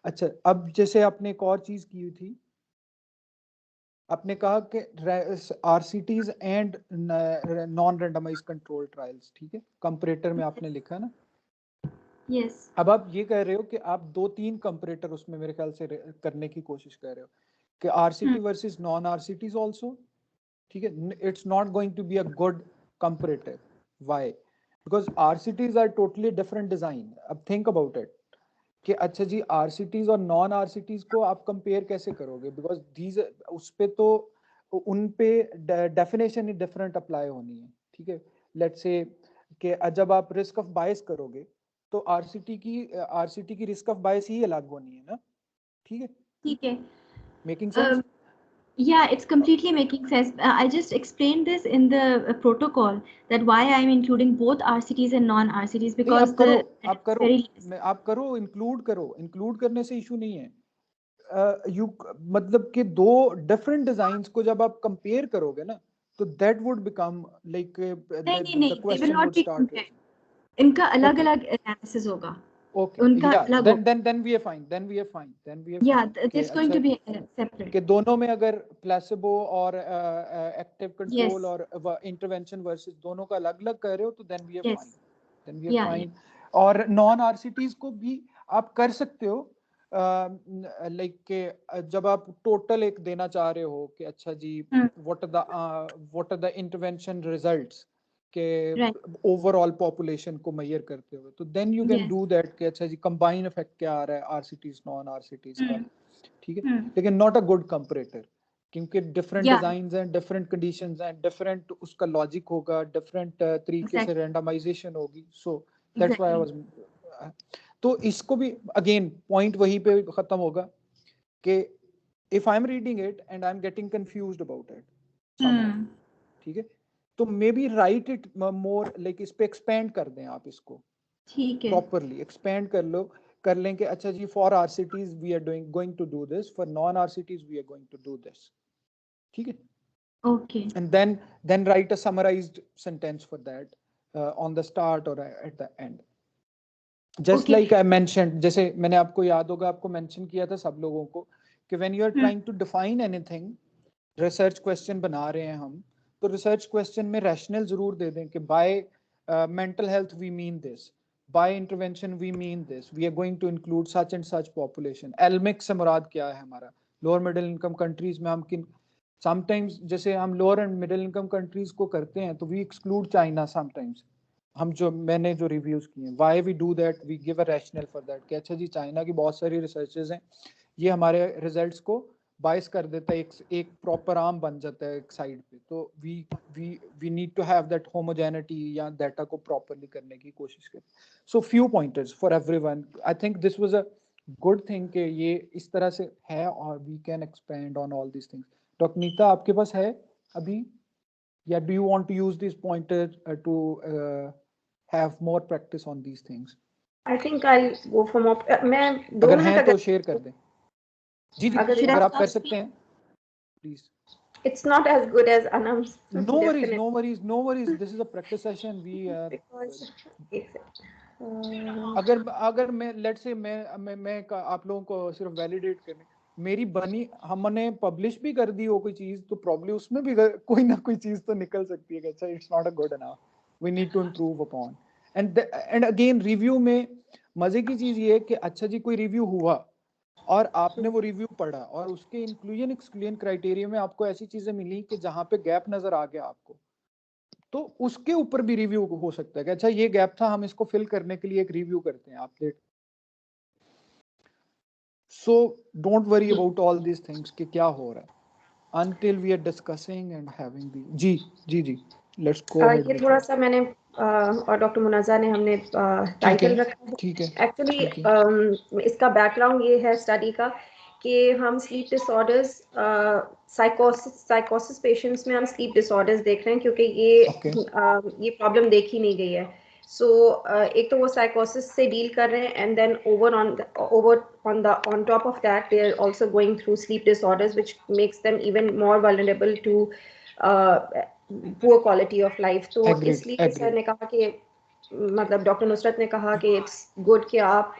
अच्छा, अब जैसे आपने एक और चीज की थी, आपने कहा कि RCTs and non randomise control trials, ठीक है, कंपैरेटर में आपने लिखा ना. Yes. अब आप ये कह रहे हो कि आप 2-3 कंपैरेटर उसमें मेरे ख्याल से करने की कोशिश कर रहे हो कि RCT versus non RCTs also, ठीक है. It's not going to be a good comparator. Why? Because RCTs are totally different design. अब थिंक अबाउट इट कि अच्छा जी RCTs और नॉन RCTs को आप कंपेयर कैसे करोगे, बिकॉज दीज उस पे तो उन पे डेफिनेशन ही डिफरेंट अप्लाई होनी है, ठीक है. लेट्स से कि जब आप रिस्क ऑफ बायस करोगे तो RCT की रिस्क ऑफ बायस ही अलग होनी है ना, ठीक है. ठीक है. Making sense? Yeah, it's completely making sense. I just explained this in the protocol that why I'm including both RCTs and non-RCTs because आप करो इंक्लूड करने से इशू नहीं है. मतलब कि दो डिफरेंट डिजाइन्स को जब आप कंपेयर करोगे ना तो that would become like the question would start. इनका अलग-अलग एनालिसिस होगा. Okay, yeah, then we are fine. Yeah, it's going to be separate. कि दोनों में अगर प्लेसिबो और एक्टिव कंट्रोल और इंटरवेंशन वर्सेस दोनों का अलग-अलग कर रहे हो तो then we are fine. और नॉन RCTs को भी आप कर सकते हो लाइक के जब आप टोटल एक देना चाह रहे हो कि अच्छा जी what are the intervention results के ओवरऑल पॉपुलेशन को मेजर करते हुए, तो then you can do that कि अच्छा जी कंबाइन इफेक्ट क्या आ रहा है RCTs नॉन RCTs का, ठीक है. लेकिन नॉट अ गुड कंपैरेटर क्योंकि डिफरेंट डिजाइन्स हैं, डिफरेंट कंडीशंस हैं, डिफरेंट उसका लॉजिक होगा, डिफरेंट तरीके से रैंडमाइजेशन होगी. So that's why I was. तो इसको भी अगेन पॉइंट वहीं पे खत्म होगा कि if I am reading it and I am getting confused about it, ठीक है, तो may be right it more like इस पे एक्सपेंड कर दें आप इसको, ठीक है, प्रॉपरली एक्सपेंड कर लें कि अच्छा जी for RCTs we are going to do this, for non RCTs we are going to do this, ठीक है. Okay. And then write a summarized sentence for that on the start और at the end. Just like I mentioned, जैसे मैंने आपको याद होगा आपको mention किया था सब लोगों को कि when you are trying to define anything, research question बना रहे हैं हम, तो रिसर्च क्वेश्चन में रैशनल जरूर दे दें कि by mental health we mean this, by intervention we mean this, we are going to include such and such population. एलमिक से मुराद क्या है हमारा, लोअर मिडिल इनकम कंट्रीज में हम किन, समटाइम्स जैसे हम lower and middle income countries को करते हैं तो वी एक्सक्लूड चाइना समटाइम्स. हम जो मैंने जो रिव्यूज किए हैं, why we do that, we give a rationale for that कि अच्छा जी चाइना की बहुत सारी रिसर्चेस हैं, ये हमारे रिजल्ट्स को बाइस कर देता है, एक प्रॉपर आर्म बन जाता है एक साइड पे, तो we need to have that homogeneity या डाटा को प्रॉपरली करने की कोशिश करें. So few pointers for everyone. I think this was a good thing कि ये इस तरह से है और we can expand on all this things. Doctor Nita आपके पास है अभी, या do you want to use this pointer to have more practice on these things? I think I'll go for more. मैं 2 अगर मिनट हैं तो शेयर कर दें। जी जी, अगर अगर आप कर सकते हैं please. It's not as good as Anam's. No worries, Definitely. no worries, no worries. This is a practice session. We are Because अगर अगर मैं लेट से मैं आप लोगों को सिर्फ वैलिडेट करने मेरी बनी हमने पब्लिश भी कर दी हो कोई चीज तो प्रॉब्ली उसमें भी कोई ना कोई चीज तो निकल सकती है कि अच्छा it's not a good enough, we need to improve upon. And again review में मजे की चीज ये है कि अच्छा जी कोई रिव्यू हुआ और आपने वो रिव्यू पढ़ा और उसके इंक्लूजन एक्सक्लूजन क्राइटेरिया में आपको ऐसी चीजें मिली कि जहां पे गैप नजर आ गया आपको, तो उसके ऊपर भी रिव्यू हो सकता है कि अच्छा ये गैप था, हम इसको फिल करने के लिए एक रिव्यू करते हैं आप। So don't worry about all these things कि क्या हो रहा है until we are discussing and having the ji let's go ahead ये with थोड़ा that. सा मैंने और डॉक्टर मुनाजा ने हमने टाइटल रखा है ठीक है एक्चुअली इसका बैकग्राउंड ये है स्टडी का कि हम स्लीप डिसऑर्डर्स साइकोसिस पेशेंट्स में हम स्लीप डिसऑर्डर्स देख रहे हैं क्योंकि ये प्रॉब्लम देखी नहीं गई है। सो एक तो वो साइकोसिस से डील कर रहे हैं and then on top of that they are also going through sleep disorders which makes them even more vulnerable to poor quality of life. तो इसलिए सर ने कहा कि मतलब डॉक्टर नुसरत ने कहा कि इट्स गुड कि आप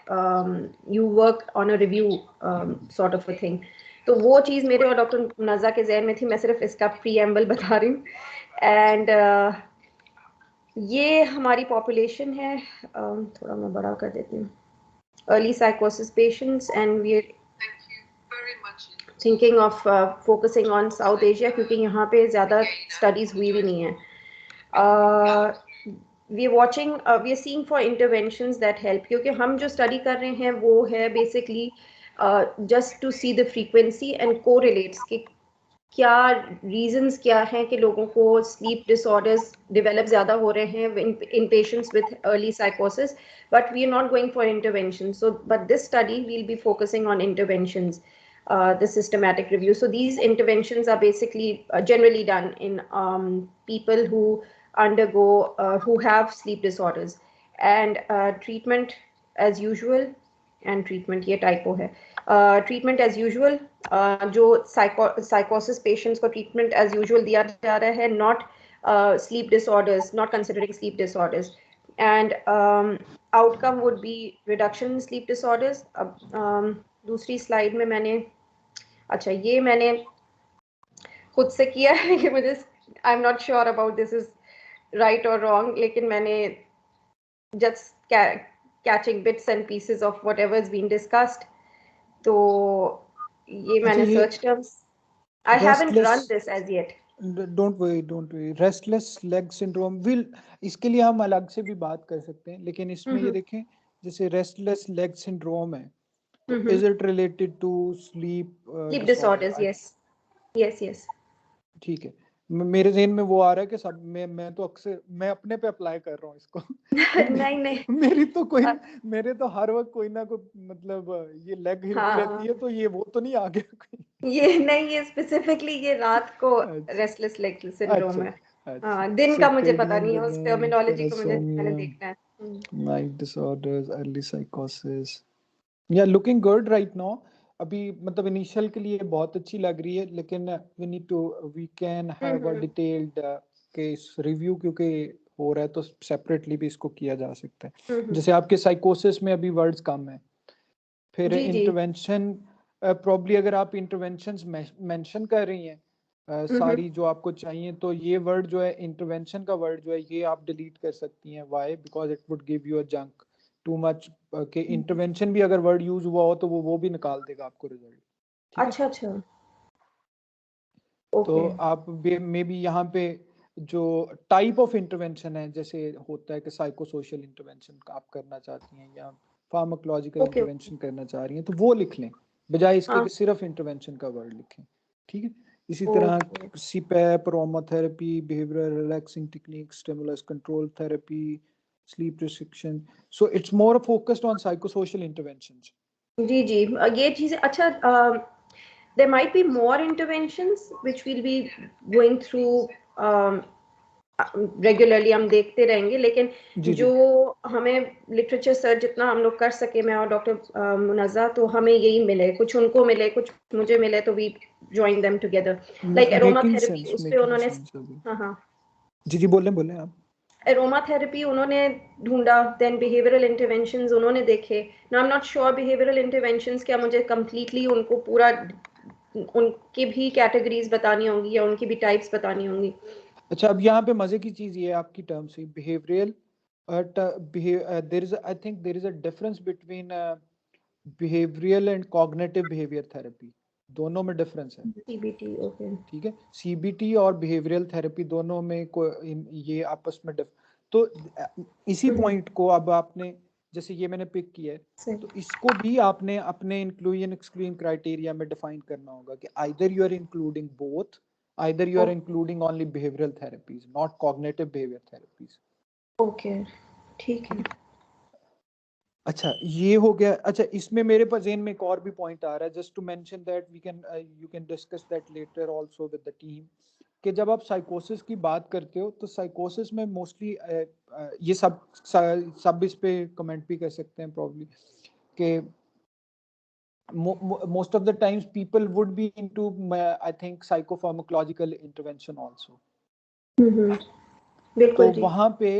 you work on a review sort of a thing. तो वो चीज़ मेरे और डॉक्टर नज़ा के जहन में थी, मैं सिर्फ इसका प्रीएम्बल बता रही हूँ। एंड ये हमारी पॉपुलेशन है, थोड़ा मैं बड़ा कर देती हूँ, अर्ली साइकोसिस patients and we thinking of focusing on South Asia क्योंकि यहाँ पे ज़्यादा स्टडीज़ हुई भी नहीं है। We are seeing for interventions that help क्योंकि हम जो स्टडी कर रहे हैं वो है basically just to see the frequency and correlates कि क्या रीजंस क्या हैं कि लोगों को स्लीप डिसऑर्डर्स डेवलप ज़्यादा हो रहे हैं इन पेशेंट्स विथ अर्ली साइकोसिस, but we are not going for intervention. So but this study will be focusing on interventions, the systematic review. So these interventions are basically generally done in people who undergo who have sleep disorders and treatment as usual and treatment ये typo है treatment as usual जो psychosis patients को treatment as usual दिया जा रहा है, not sleep disorders, not considering sleep disorders, and outcome would be reduction in sleep disorders. दूसरी slide में मैंने अच्छा ये मैंने खुद से किया है कि मुझे I am not sure about this is right और रॉन्ग, लेकिन मैंने just catching bits and pieces of whatever is been discussed. तो ये मैंने search terms, I haven't run this as yet. Don't worry restless leg syndrome will, इसके लिए हम अलग से भी बात कर सकते हैं, लेकिन इसमें ये देखें जैसे रेस्टलेस लेग सिंड्रोम है तो is it related to sleep disorders? Yes ठीक है। मेरे ज़हन में वो आ रहा है कि सब मैं तो अक्सर मैं अपने पे अप्लाई कर रहा हूँ इसको नहीं मेरी तो कोई मेरे तो हर वक्त कोई ना कोई मतलब ये लेग हिलती रहती है, तो ये वो तो नहीं आ गया कोई? ये नहीं, ये स्पेसिफिकली ये रात को रेस्टलेस लेग सिंड्रोम है। दिन का मुझे पता नहीं है, उस टर्मिनोलॉजी को मैंने देखना है। नाइट डिसऑर्डर्स, अर्ली साइकोसिस, या लुकिंग गुड राइट नाउ। अभी मतलब इनिशियल के लिए बहुत अच्छी लग रही है, लेकिन we can have a detailed case review क्योंकि हो रहा है तो सेपरेटली भी इसको किया जा सकता है। जैसे आपके साइकोसिस में अभी वर्ड्स कम है, फिर इंटरवेंशन प्रॉब्ली अगर आप इंटरवेंशंस मेंशन कर रही हैं सारी जो आपको चाहिए, तो ये वर्ड जो है इंटरवेंशन का वर्ड जो है ये आप डिलीट कर सकती हैं। Why? Because it would give you a junk too much के इंटरवेंशन भी अगर वर्ड यूज हुआ हो तो वो भी निकाल देगा आपको रिजल्ट। अच्छा तो आप मे बी यहाँ पे जो टाइप ऑफ इंटरवेंशन है, जैसे होता है कि साइको सोशल इंटरवेंशन आप करना चाहती हैं या फार्माकोलॉजिकल इंटरवेंशन करना चाह रही हैं, तो वो लिख लें बजाय इसके कि सिर्फ इंटरवेंशन का वर्ड लिखें। ठीक है, इसी तरह CPAP, aromatherapy, behavioural relaxing technique, stimulus control therapy, sleep restriction, so it's more focused on psychosocial interventions. जी ये चीजें अच्छा, there might be more interventions which we'll be going through regularly हम देखते रहेंगे, लेकिन जी जो हमें लिटरेचर सर्च जितना हम लोग कर सके, मैं और डॉक्टर मुनज़्ज़ा, तो हमें यही मिले, कुछ उनको मिले, कुछ मुझे मिले, तो we join them together. Like aroma therapy, उस पे उन्होंने, हाँ जी बोले आप। एरोमा थेरेपी उन्होंने ढूंढा, देन बिहेवियरल इंटरवेंशंस उन्होंने देखे। Now I am not sure behavioural interventions क्या मुझे कंप्लीटली उनको पूरा उनकी भी कैटेगरीज बतानी होंगी या उनकी भी टाइप्स बतानी होंगी। अच्छा, अब यहाँ पे मजे की चीज ये है आपकी टर्म से behavioural, there is I think there is a difference between behavioural and cognitive behaviour therapy, दोनों में डिफरेंस है। सीबीटी, ओके, ठीक है, सीबीटी और बिहेवियरल थेरेपी दोनों में ये आपस में तो इसी पॉइंट को अब आपने, जैसे ये मैंने पिक किया है, तो इसको भी आपने अपने इंक्लूजन एक्सक्लूजन क्राइटेरिया में डिफाइन करना होगा कि either you are including both, either you are including only behavioral therapies, not cognitive behavior therapies. Okay, ठीक है। अच्छा, ये हो गया। अच्छा, इसमें मेरे पास जेन में एक और भी पॉइंट आ रहा है, just to mention that we can you can discuss that later also with the team, कि जब आप साइकोसिस की बात करते हो तो साइकोसिस में मोस्टली ये सब इस पे कमेंट भी कर सकते हैं प्रॉब्ली, कि most of the times people would be into I think psychopharmacological intervention also. बिल्कुल तो जी। वहां पे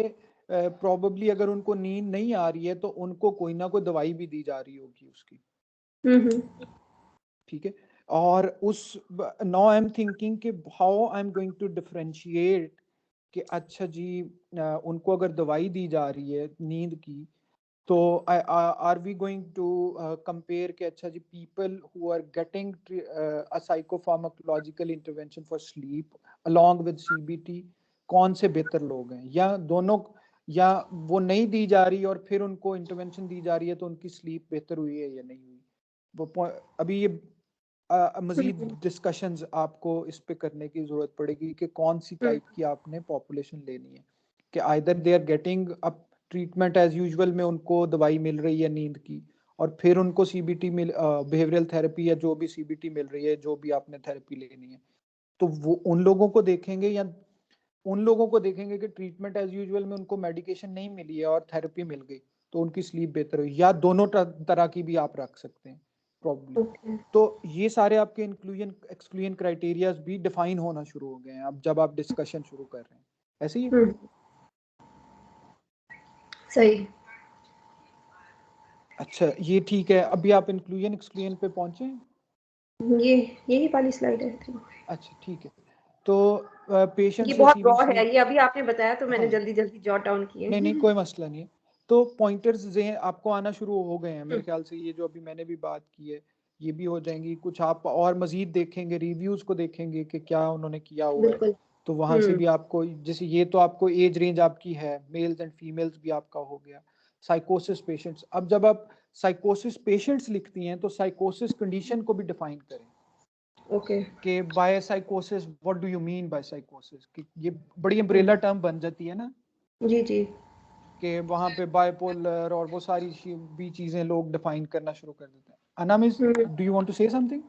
probably अगर उनको नींद नहीं आ रही है तो उनको कोई ना कोई दवाई भी दी जा रही होगी उसकी। ठीक है, और उस नाउ आई एम थिंकिंग कि how I am going to differentiate कि अच्छा जी उनको अगर दवाई दी जा रही है नींद की, तो are we going to compare कि अच्छा जी people who are getting a psychopharmacological intervention for sleep along with CBT कौन से बेहतर लोग हैं, या दोनों, या वो नहीं दी जा रही और फिर उनको इंटरवेंशन दी जा रही है तो उनकी स्लीप बेहतर हुई है या नहीं हुई। वो अभी ये मजीद डिस्कशंस आपको इस पे करने की जरूरत पड़ेगी कि कौन सी टाइप की आपने पॉपुलेशन लेनी है, कि either they are getting up treatment as usual में उनको दवाई मिल रही है नींद की, और फिर उनको सीबीटी मिल बिहेवियरल थेरेपी या जो भी सीबीटी मिल रही है, जो भी आपने थेरेपी लेनी है, तो वो उन लोगों को देखेंगे, या उन लोगों को देखेंगे कि ट्रीटमेंट एज यूजुअल में उनको मेडिकेशन नहीं मिली है और थेरेपी मिल गई तो उनकी स्लीप बेहतर हुई, या दोनों तरह की भी आप रख सकते हैं प्रॉब्लम। तो ये सारे आपके इंक्लूजन एक्सक्लूजन क्राइटेरियाज भी डिफाइन होना शुरू हो गए हैं अब जब आप डिस्कशन शुरू कर रहे हैं, ऐसे ही। सही। अच्छा, ये ठीक है, अभी आप इंक्लूजन एक्सक्लूजन पे पहुंचे? यही वाली स्लाइड है। अच्छा ठीक है, तो पेशेंट्स ये बहुत रॉ रिसीविंग है, ये अभी आपने बताया तो मैंने हाँ, जल्दी जल्दी जॉट डाउन किए। नहीं कोई मसला नहीं है। तो पॉइंटर्स जहन आपको आना शुरू हो गए हैं मेरे ख्याल से, ये जो अभी मैंने भी बात की है ये भी हो जाएंगी, कुछ आप और मजीद देखेंगे, रिव्यूज को देखेंगे कि क्या उन्होंने किया हुआ है, बिल्कुल। तो वहां से भी आपको, जैसे ये तो आपको एज रेंज आपकी है, मेल्स एंड फीमेल्स भी आपका हो गया। साइकोसिस पेशेंट्स, अब जब आप साइकोसिस पेशेंट्स लिखती हैं तो साइकोसिस कंडीशन को भी डिफाइन करें। ओके। कि bye साइकोसिस what do you mean by साइकोसिस, कि ये बड़ी अम्ब्रेला टर्म बन जाती है ना, जी जी। कि वहां पे बाइपोलर और वो सारी भी चीजें लोग डिफाइन करना शुरू कर देते हैं। अनामिस, do you want to say something?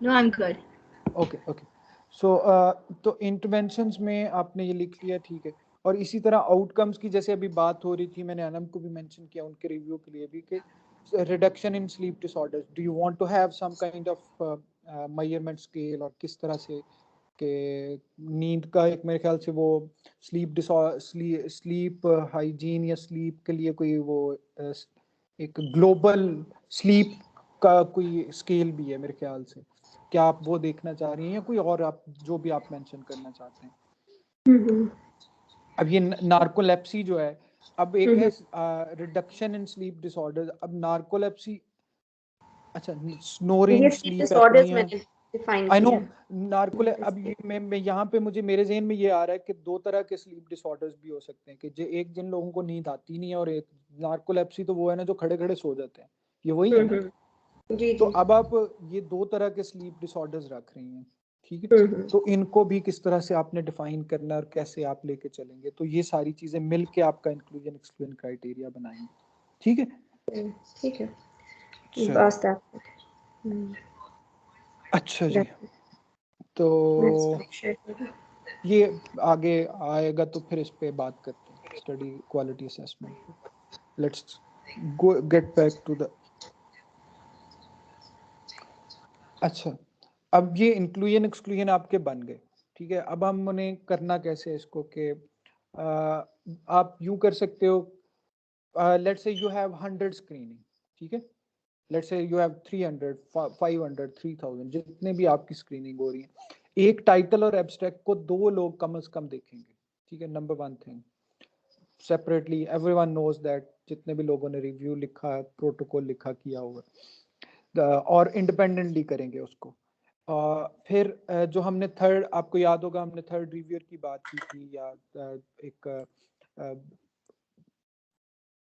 No, I'm good. Okay okay, so तो इंटरवेंशंस में आपने ये लिख लिया, ठीक है। और इसी तरह आउटकम्स की जैसे अभी बात हो रही थी, मैंने अनम को भी मेंशन किया उनके रिव्यू के लिए भी, कि reduction in sleep disorders, do you want to have some kind of measurement scale, और किस तरह से कि नींद का एक मेरे ख्याल से वो स्लीप हाइजीन या स्लीप के लिए कोई वो एक ग्लोबल स्लीप का कोई स्केल भी है मेरे ख्याल से, क्या आप वो देखना चाह रही हैं या कोई और आप जो भी आप मेंशन करना चाहते हैं? अब ये नार्कोलेप्सी जो है, अब एक है रिडक्शन इन स्लीप डिसऑर्डर्स, अब नार्कोलेप्सी, अच्छा snoring, sleep apnea, I know नार्कोले, अब ये मैं यहाँ पे मुझे मेरे ज़हन में ये आ रहा है कि दो तरह के स्लीप डिसऑर्डर्स भी हो सकते हैं, कि जो एक जिन लोगों को नींद आती नहीं है, और एक नार्कोलेप्सी तो वो है ना जो खड़े खड़े सो जाते हैं, ये वही है ना? जी तो जी। अब आप ये दो तरह के स्लीप डिसऑर्डर्स रख रही हैं, ठीक है, तो इनको भी किस तरह से आपने डिफाइन करना है और कैसे आप लेके चलेंगे, तो ये सारी चीजें मिलके आपका इंक्लूजन एक्सक्लूजन क्राइटेरिया बनाएंगे, ठीक है? ठीक है, चलिए, बस अच्छा जी, तो ये आगे आएगा तो फिर इस पे बात करते हैं स्टडी क्वालिटी असेसमेंट पे। Let's go get back to the अच्छा, अब ये इंक्लूजन एक्सक्लूजन आपके बन गए, ठीक है। अब हम उन्हें करना कैसे है इसको कि आप यूं कर सकते हो, let's say you have 100 screening, ठीक है। लेट्स से यू हैव 300 500 3000 जितने भी आपकी स्क्रीनिंग हो रही है, एक टाइटल और एब्स्ट्रैक्ट को 2 लोग कम से कम देखेंगे, ठीक है। Number 1 thing, separately everyone knows that, जितने भी लोगों ने रिव्यू लिखा, प्रोटोकॉल लिखा, किया होगा, और इंडिपेंडेंटली करेंगे उसको। फिर जो हमने थर्ड, आपको याद होगा हमने थर्ड रिव्यूअर की बात की थी, या एक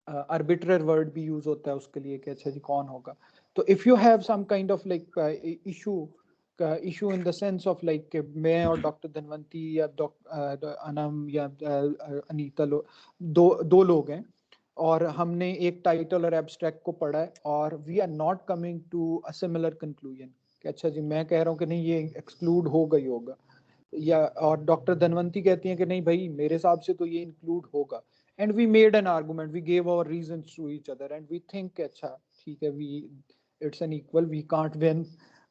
आर्बिट्रर वर्ड भी यूज होता है उसके लिए कि अच्छा जी कौन होगा। तो if you have some kind of like issue in the sense of like मैं और डॉक्टर धनवंती या अनम या अनीता दो लोग हैं, और हमने एक टाइटल और एब्स्ट्रैक्ट को पढ़ा है, और we are not coming to a similar conclusion कि अच्छा जी मैं कह रहा हूँ कि नहीं ये एक्सक्लूड होगा ही होगा, या और डॉक्टर धनवंती कहती हैं कि नहीं भाई मेरे हिसाब से तो ये इंक्लूड होगा, and we made an argument, we gave our reasons to each other, and we think अच्छा ठीक है, it's an equal, we can't win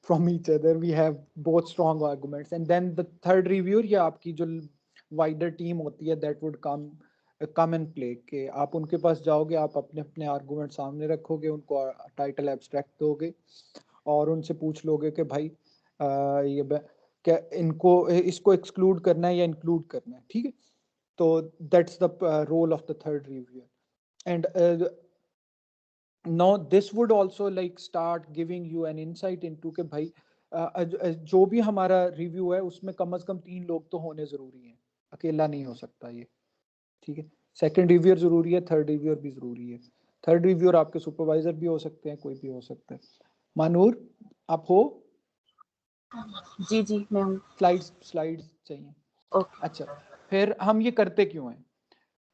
from each other, we have both strong arguments, and then the third reviewer या आपकी जो wider team होती है that would come and play, कि आप उनके पास जाओगे, आप अपने अपने आर्गूमेंट सामने रखोगे, उनको टाइटल एब्स्ट्रैक्ट दोगे और उनसे पूछ लोगे कि भाई ये क्या इनको इसको एक्सक्लूड करना है या इंक्लूड करना है, ठीक है। So that's the role of the third reviewer, and now this would also like start giving you an insight into कि भाई जो भी हमारा रिव्यू है उसमें कम से कम 3 लोग तो होने जरूरी हैं, अकेला नहीं हो सकता ये, ठीक है। सेकंड रिव्यूअर जरूरी है, थर्ड रिव्यूअर भी जरूरी है। थर्ड रिव्यूअर आपके सुपरवाइजर भी हो सकते हैं, कोई भी हो सकता है। मानूर आप हो? जी जी मैं हूँ। स्लाइड्स चाहिए, ओके। अच्छा। फिर हम ये करते क्यों हैं?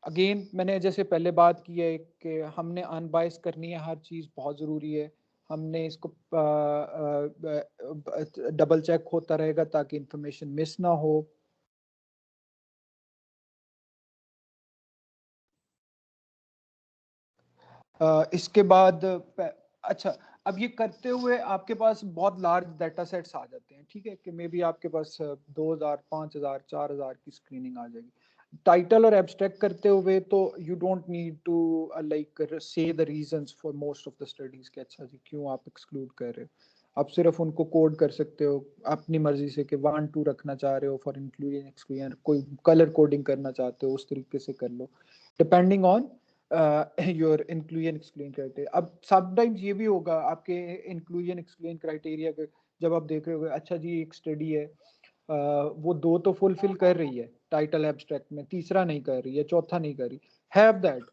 अगेन मैंने जैसे पहले बात की है कि हमने अनबायस करनी है, हर चीज़ बहुत ज़रूरी है, हमने इसको डबल चेक होता रहेगा ताकि इंफॉर्मेशन मिस ना हो। इसके बाद अच्छा, अब ये करते हुए आपके पास बहुत लार्ज डाटा सेट्स आ जाते हैं, ठीक है, कि मे बी आपके पास 2000 5000 4000 की स्क्रीनिंग आ जाएगी। टाइटल और एब्स्ट्रैक्ट करते हुए तो you don't need to like say the reasons for most of the studies कि अच्छा जी क्यों आप एक्सक्लूड कर रहे हो। आप सिर्फ उनको कोड कर सकते हो अपनी मर्जी से कि 1 2 रखना चाह रहे हो फॉर इंक्लूजन एक्सक्लूजन, कोई कलर कोडिंग करना चाहते हो उस तरीके से कर लो, depending on your inclusion exclusion criteria. अब समटाइम्स ये भी होगा आपके इंक्लूजन एक्सक्लूजन क्राइटेरिया के जब आप देख रहे हो अच्छा जी एक स्टडी है वो 2 तो फुलफिल कर रही है टाइटल एब्स्ट्रैक्ट में, तीसरा नहीं कर रही है, चौथा नहीं कर रही, हैव दैट,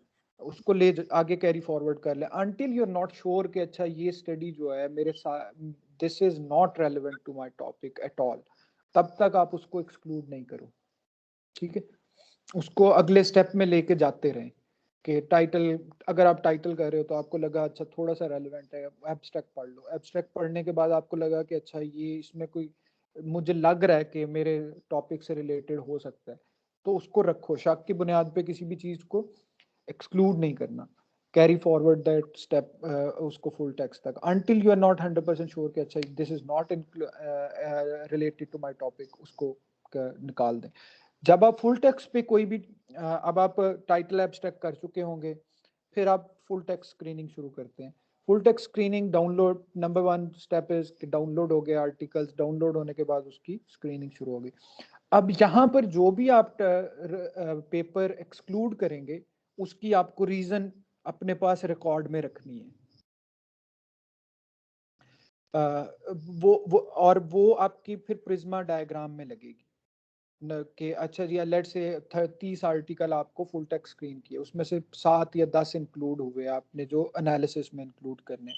उसको ले आगे कैरी फॉरवर्ड कर ले until you are not sure कि अच्छा ये स्टडी जो है मेरे साथ this is not relevant to my topic at all, तब तक आप उसको एक्सक्लूड नहीं करो, ठीक है। उसको अगले स्टेप में लेके जाते रहें कि टाइटल, अगर आप टाइटल कर रहे हो तो आपको लगा अच्छा थोड़ा सा रेलेवेंट है, एब्स्ट्रैक्ट पढ़ लो, एब्स्ट्रैक्ट पढ़ने के बाद आपको लगा कि अच्छा ये इसमें कोई मुझे लग रहा है कि मेरे टॉपिक से रिलेटेड हो सकता है, तो उसको रखो, शक की बुनियाद पे किसी भी चीज को एक्सक्लूड नहीं करना, कैरी फॉरवर्ड दैट स्टेप उसको फुल टेक्स्ट तक until you are not 100% sure कि अच्छा this is not related to my topic, उसको निकाल दें। जब आप फुल टेक्स्ट पे कोई भी अब आप टाइटल एब्स्ट्रैक्ट कर चुके होंगे, फिर आप फुल टेक्स्ट स्क्रीनिंग शुरू करते हैं। Full text screening download, number 1 step is कि डाउनलोड हो गया आर्टिकल्स, डाउनलोड होने के बाद उसकी स्क्रीनिंग शुरू होगी। अब यहाँ पर जो भी आप पेपर एक्सक्लूड करेंगे उसकी आपको रीजन अपने पास रिकॉर्ड में रखनी है। वो आपकी फिर प्रिज्मा डायग्राम में लगेगी कि अच्छा जी लेट्स से 30 आर्टिकल आपको फुल टेक्स्ट स्क्रीन किए, उसमें से 7 या 10 इंक्लूड हुए आपने जो एनालिसिस में इंक्लूड करने,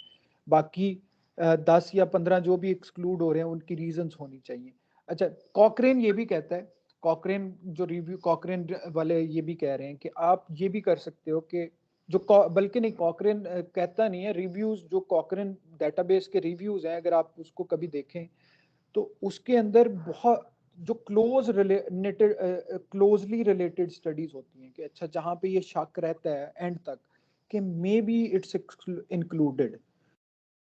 बाकी 10 या 15 जो भी एक्सक्लूड हो रहे हैं उनकी रीजंस होनी चाहिए। अच्छा, कॉकरेन ये भी कहता है, कॉकरेन जो रिव्यू कॉकरेन वाले ये भी कह रहे हैं कि आप ये भी कर सकते हो कि जो बल्कि नहीं, कॉकरेन कहता नहीं है, रिव्यूज जो कॉकरेन डेटाबेस के रिव्यूज हैं अगर आप उसको कभी देखें तो उसके अंदर बहुत जो क्लोजली रिलेटेड स्टडीज होती हैं कि अच्छा जहाँ पे ये शक रहता है एंड तक कि मे बी इट्स इंक्लूडेड,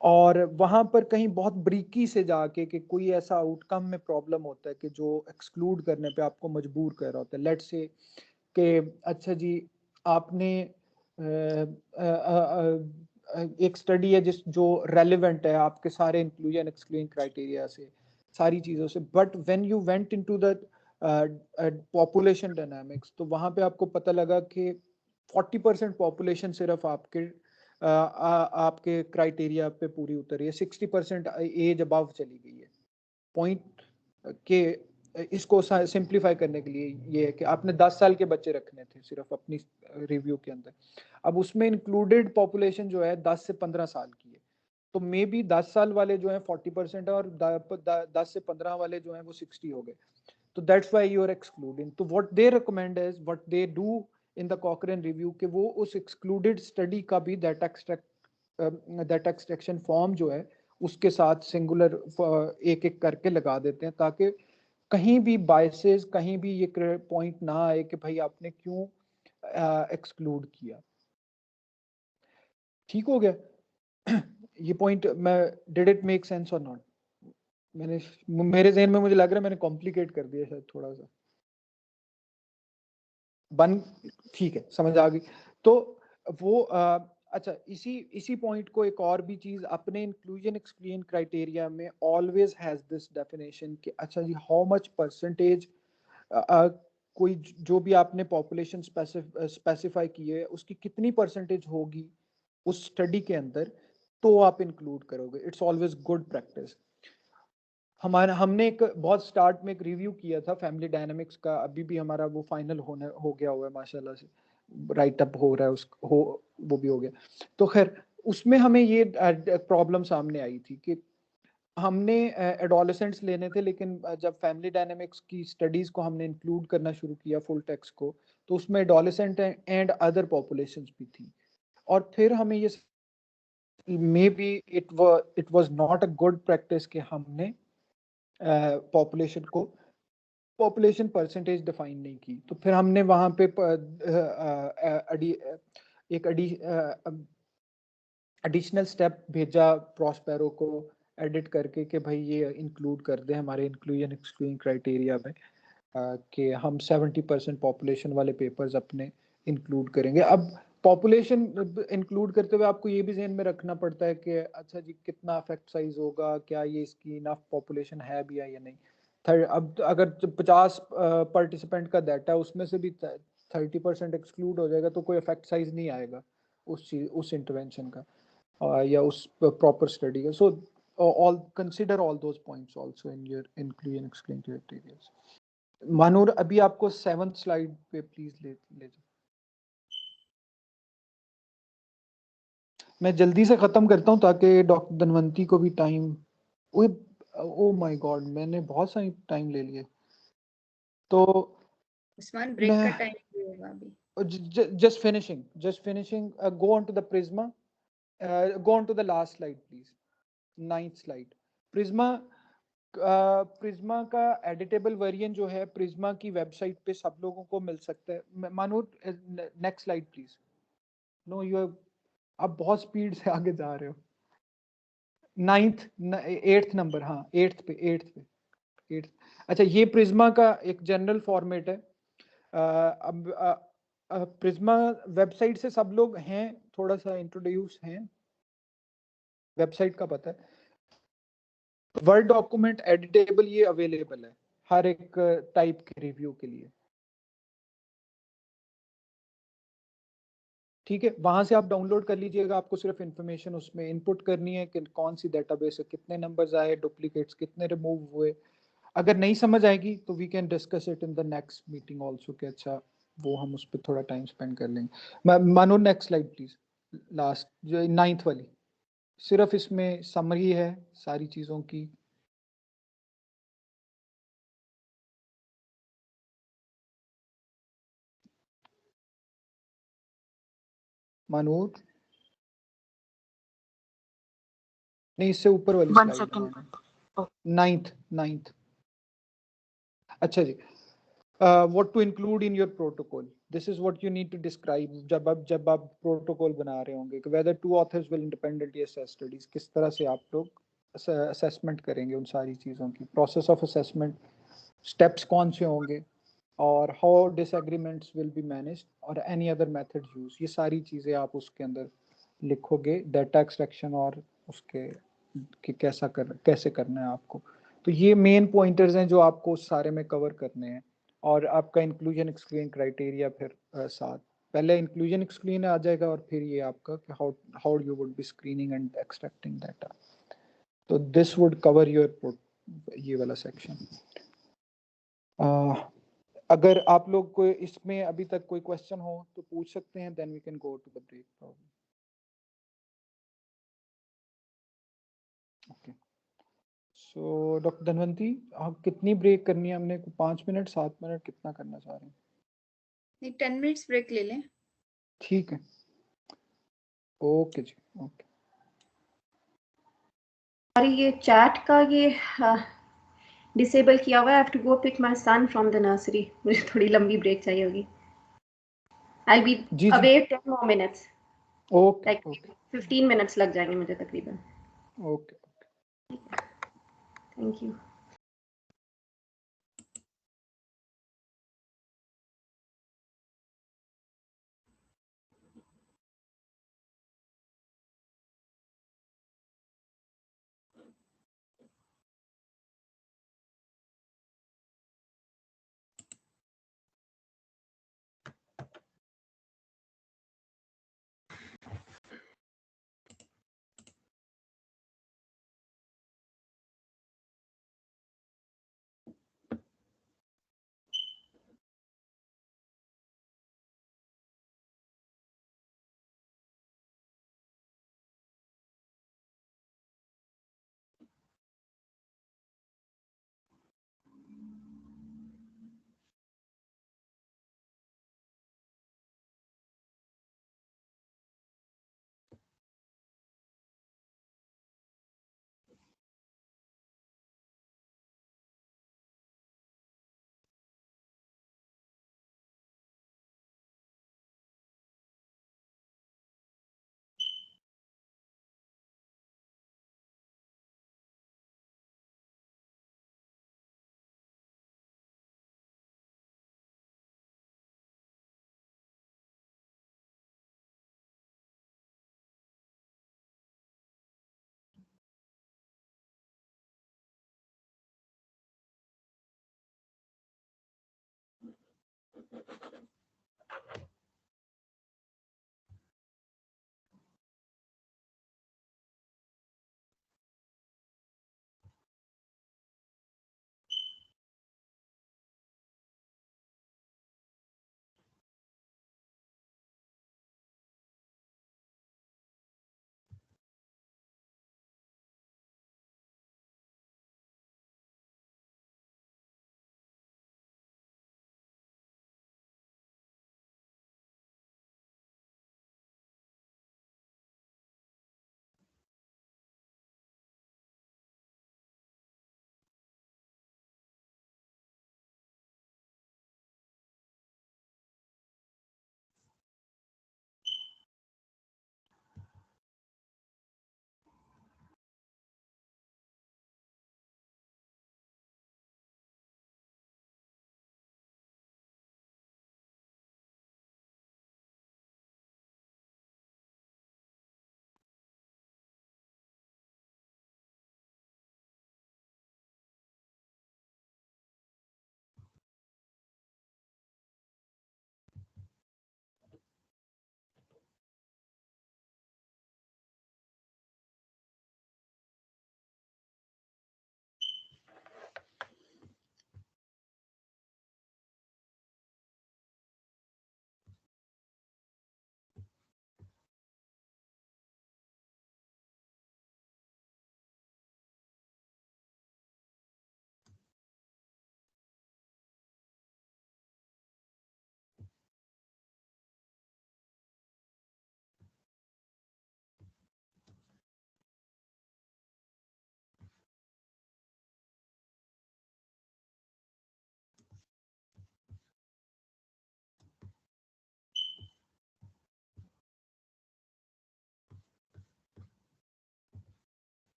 और वहां पर कहीं बहुत ब्रीकी से जाके कि कोई ऐसा आउटकम में प्रॉब्लम होता है कि जो एक्सक्लूड करने पे आपको मजबूर कर रहा होता है। लेट्स से कि अच्छा जी आपने एक स्टडी है जो रेलिवेंट है आपके सारे इंक्लूजन एक्सक्लूजन क्राइटेरिया से, सारी चीजों से, but when you went into the population dynamics, तो वहां पे आपको पता लगा कि 40% पॉपुलेशन सिर्फ आपके क्राइटेरिया पे पूरी उतरी है, 60% एज अबव चली गई है। पॉइंट के इसको सिंप्लीफाई करने के लिए ये है कि आपने 10 साल के बच्चे रखने थे सिर्फ अपनी रिव्यू के अंदर, अब उसमें इंक्लूडेड पॉपुलेशन जो है 10 से 15 साल की है, तो मे बी 10 साल वाले जो है 40% है और 10 से 15 वाले जो है वो 60 हो गए, तो that's why you are excluding. तो what they recommend is, what they do in the Cochrane review, कि वो उस एक्सक्लूडेड स्टडी का भी दैट एक्सट्रैक्शन फॉर्म जो है उसके साथ सिंगुलर एक एक करके लगा देते हैं, ताकि कहीं भी बायसेस, कहीं भी ये पॉइंट ना आए कि भाई आपने क्यों एक्सक्लूड किया। ठीक हो गया ये पॉइंट? मैं डिड इट मेक सेंस और नॉट? मेरे ज़हन में मुझे लग रहा है मैंने कॉम्प्लिकेट कर दिया शायद थोड़ा सा। बन ठीक है, समझ आ गई। तो वो अच्छा, इसी पॉइंट को एक और भी चीज अपने इंक्लूजन एक्सक्लूजन क्राइटेरिया में ऑलवेज हैज दिस डेफिनेशन कि अच्छा जी हाउ मच परसेंटेज कोई जो भी आपने पॉपुलेशन स्पेसिफाई की है उसकी कितनी परसेंटेज होगी उस स्टडी के अंदर, तो आप इंक्लूड करोगे। It's always good practice. हमने एक बहुत स्टार्ट में एक रिव्यू किया था फैमिली डायनामिक्स का, अभी भी हमारा वो फाइनल हो गया हुआ है माशाल्लाह से, राइट अप हो रहा है वो भी हो गया। तो खैर उसमें हमें ये प्रॉब्लम सामने आई थी कि हमने एडोलेसेंट्स लेने थे, लेकिन जब फैमिली डायनामिक्स की स्टडीज को हमने इंक्लूड करना शुरू किया फुल टेक्स्ट को, तो उसमें एडोलेसेंट एंड अदर पॉपुलेशंस भी थी, और फिर हमें ये may be it was not a good practice कि हमने पॉपुलेशन परसेंटेज डिफाइन नहीं की। तो फिर हमने वहां पे एक एडिशनल स्टेप भेजा प्रॉस्पेरो को एडिट करके कि भाई ये इंक्लूड कर दे हमारे इंक्लूजन एक्सक्लूजन क्राइटेरिया में, कि हम 70% पॉपुलेशन वाले पेपर्स अपने इंक्लूड करेंगे। अब पॉपुलेशन इंक्लूड करते हुए आपको ये भी ज़हन में रखना पड़ता है कि अच्छा जी कितना अफेक्ट साइज होगा, क्या ये इसकी इनफ पॉपुलेशन है भी या नहीं। अब अगर 50 पार्टिसिपेंट का डाटा है उसमें से भी 30% एक्सक्लूड हो जाएगा, तो कोई इफेक्ट साइज नहीं आएगा उस इंटरवेंशन का या उस प्रॉपर स्टडी का। सो all consider all those points also in your inclusion exclusion criteria। Manur अभी आपको 7th स्लाइड पे प्लीज ले जाओ। मैं जल्दी से खत्म करता हूँ ताकि डॉक्टर धनवंती को भी टाइम। ओ माय गॉड, मैंने बहुत सारी टाइम ले लिए। तो उस्मान ब्रेक का टाइम भी होगा अभी। just finishing go on to the Prisma, go on to the last slide please, 9th slide। Prisma का एडिटेबल वेरिएंट जो है प्रिज्मा की वेबसाइट पे सब लोगों को मिल सकता है। Manoor next slide please. No you आप बहुत स्पीड से आगे जा रहे हो। 8th नंबर, हाँ 8th। अच्छा, ये प्रिज्मा का एक जनरल फॉर्मेट है। अब प्रिज्मा वेबसाइट से सब लोग हैं, थोड़ा सा इंट्रोड्यूस हैं, वेबसाइट का पता है। वर्ड डॉक्यूमेंट एडिटेबल ये अवेलेबल है हर एक टाइप के रिव्यू के लिए, ठीक है। वहां से आप डाउनलोड कर लीजिएगा। आपको सिर्फ इंफॉर्मेशन उसमें इनपुट करनी है कि कौन सी डेटाबेस है, कितने नंबर्स आए, डुप्लीकेट्स कितने रिमूव हुए। अगर नहीं समझ आएगी तो we can discuss it in the next meeting also, कि अच्छा वो हम उस पर थोड़ा टाइम स्पेंड कर लेंगे। मानो नेक्स्ट स्लाइड प्लीज, लास्ट जो 9th वाली, सिर्फ इसमें समरी है सारी चीजों की। मानूर नहीं, इससे ऊपर वाली One स्लाइड second. है। 9th। अच्छा जी, what to include in your protocol, this is what you need to describe जब आप प्रोटोकॉल बना रहे होंगे कि whether two authors will independently assess studies, किस तरह से आप लोग असेसमेंट करेंगे उन सारी चीज़ों की, प्रोसेस ऑफ असेसमेंट, स्टेप्स कौन से होंगे, और how disagreements will be managed, और एनी अदर मेथड यूज, ये सारी चीज़ें आप उसके अंदर लिखोगे, डाटा एक्सट्रैक्शन और उसके कि कैसे करना है आपको। तो ये मेन पॉइंटर्स हैं जो आपको उस सारे में कवर करने हैं। और आपका इंक्लूजन एक्सक्लूजन क्राइटेरिया फिर साथ, पहले इंक्लूजन एक्सक्लूजन आ जाएगा और फिर ये आपका कि how you would be screening and extracting data. तो दिस वुड कवर योर ये वाला सेक्शन। अगर आप लोग को इसमें अभी तक कोई क्वेश्चन हो तो पूछ सकते हैं, then we can go to the break problem. Okay, so doctor Dhanwanti, कितनी ब्रेक करनी है हमने? 5 मिनट, 7 मिनट, कितना करना चाह रहे हैं? नहीं, 10 मिनट्स ब्रेक ले लें। ठीक है, ओके जी, ओके। अरे ये चैट का ये डिसेबल किया हुआ है। I have to go pick my son from the nursery. मुझे थोड़ी लंबी ब्रेक चाहिए होगी। I be away 10 more minutes। Okay, like 15 minutes लग जाएंगे मुझे तकरीबन। Okay, thank you.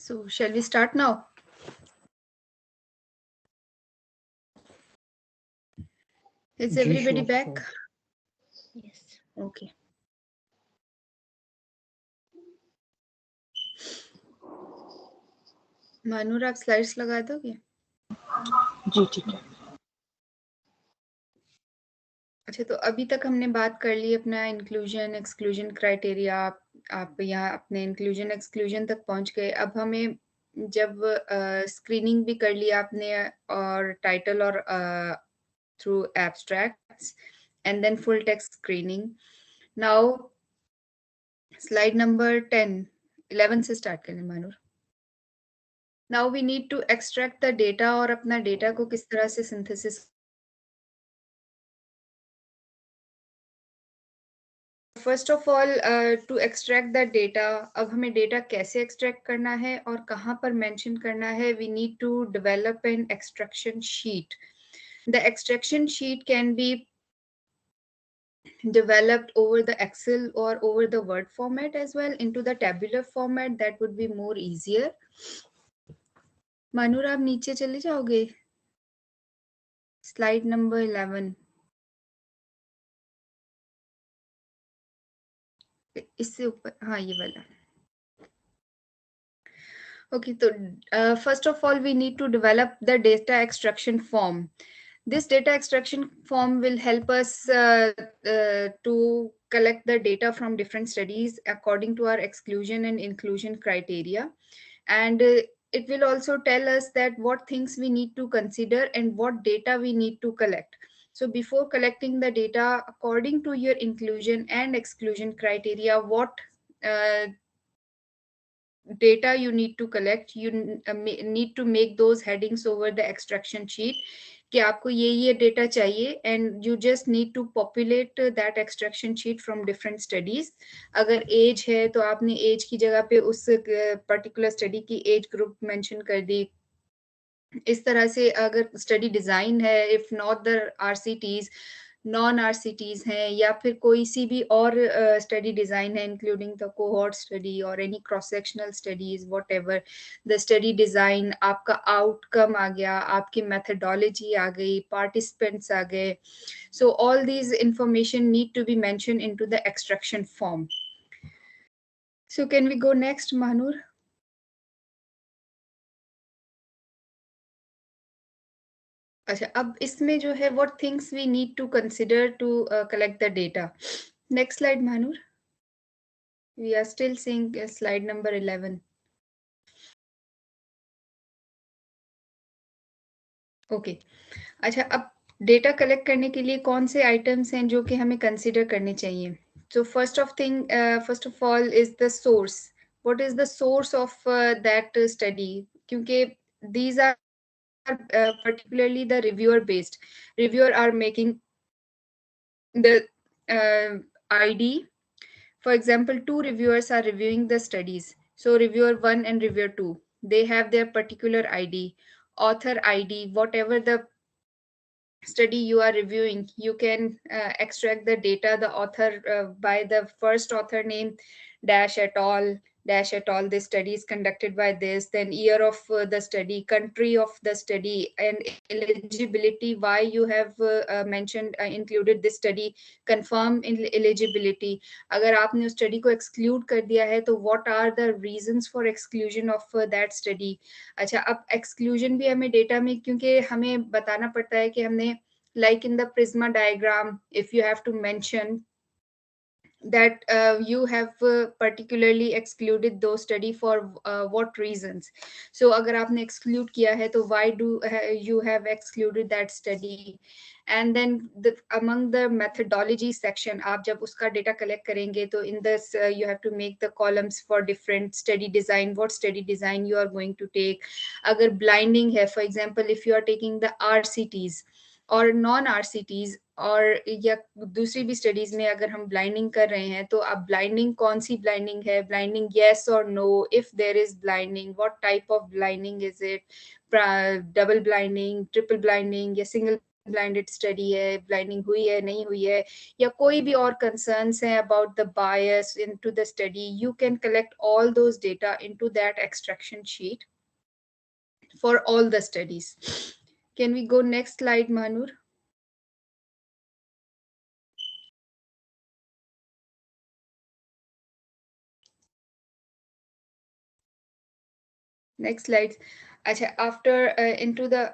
So shall we start now? Is जी, everybody sure, back? sure. Yes. Okay. Manoor आप स्लाइड्स लगा दोगे? जी ठीक है। अच्छा, तो अभी तक हमने बात कर ली अपना इंक्लूजन एक्सक्लूजन क्राइटेरिया। आप यहाँ अपने इंक्लूजन एक्सक्लूजन तक पहुंच गए। अब हमें जब स्क्रीनिंग भी कर लिया आपने और टाइटल और through abstracts and then full text screening. Now slide number 11 से स्टार्ट करें Manoor. Now we need to extract the data और अपना डेटा को किस तरह से synthesis. First of all to extract the data, अब हमें डेटा कैसे एक्सट्रैक्ट करना है और कहाँ पर मेंशन करना है, we need to develop an extraction sheet. The extraction sheet can be developed over the Excel or over the Word format as well into the tabular format. That would be more easier. Manur आप नीचे चले जाओगे, slide number 11। इससे ऊपर, हाँ ये वाला। Okay, so first of all, we need to develop the data extraction form. This data extraction form will help us to collect the data from different studies according to our exclusion and inclusion criteria. And it will also tell us that what things we need to consider and what data we need to collect. So before collecting the data according to your inclusion and exclusion criteria, what data you need to collect, you need to make those headings over the extraction sheet कि आपको ये data चाहिए, and you just need to populate that extraction sheet from different studies. अगर age है तो आपने age की जगह पे उस particular study की age group mention कर दी। इस तरह से अगर स्टडी डिजाइन है, if not the RCTs, non RCTs हैं, या फिर कोई सी भी और स्टडी डिजाइन है इंक्लूडिंग द कोहॉर्ट स्टडी और any cross sectional studies, whatever the study design, आपका आउटकम आ गया, आपकी मेथडोलॉजी आ गई, पार्टिसिपेंट्स आ गए। So all these information need to be mention into the extraction form. So can we go next Mahnoor? अच्छा, अब इसमें जो है what things we need to consider to collect the data. Next slide, Manur. We are still seeing slide number 11. Okay. अच्छा, अब data collect करने के लिए कौन से आइटम्स हैं जो कि हमें कंसिडर करने चाहिए? So first of all is the source. What is the source of that study? क्योंकि these are particularly the reviewer based. Reviewer are making the ID. For example, two reviewers are reviewing the studies. So reviewer 1 and reviewer 2, they have their particular ID, author ID, whatever the study you are reviewing, you can extract the data, the author by the first author name, dash et al, this study is conducted by this, then year of the study, country of the study, and eligibility, why you have mentioned included this study, confirm eligibility. अगर आपने उस study को exclude कर दिया है तो what are the reasons for exclusion of that study. अच्छा, अब exclusion भी हमें data में, क्योंकि हमें बताना पड़ता है कि हमने like in the prisma diagram, if you have to mention that you have particularly excluded those study for what reasons. So agar aapne exclude kiya hai to why do you have excluded that study. And then among the methodology section, aap jab uska data collect karenge to in this you have to make the columns for different study design, what study design you are going to take. Agar blinding hai, for example, if you are taking the RCTs और non RCTs और या दूसरी भी studies में अगर हम blinding कर रहे हैं तो अब ब्लाइंडिंग कौन सी ब्लाइंडिंग है, ब्लाइंडिंग येस और no, if there is blinding what type of blinding is it, double blinding, triple blinding या सिंगल अनब्लाइंडेड स्टडी है, ब्लाइंडिंग हुई है नहीं हुई है, या कोई भी और कंसर्न्स हैं about the bias into the study, you can collect all those data into that extraction sheet for all the studies. Can we go next slide, Manur? Next slide. Acha, after into the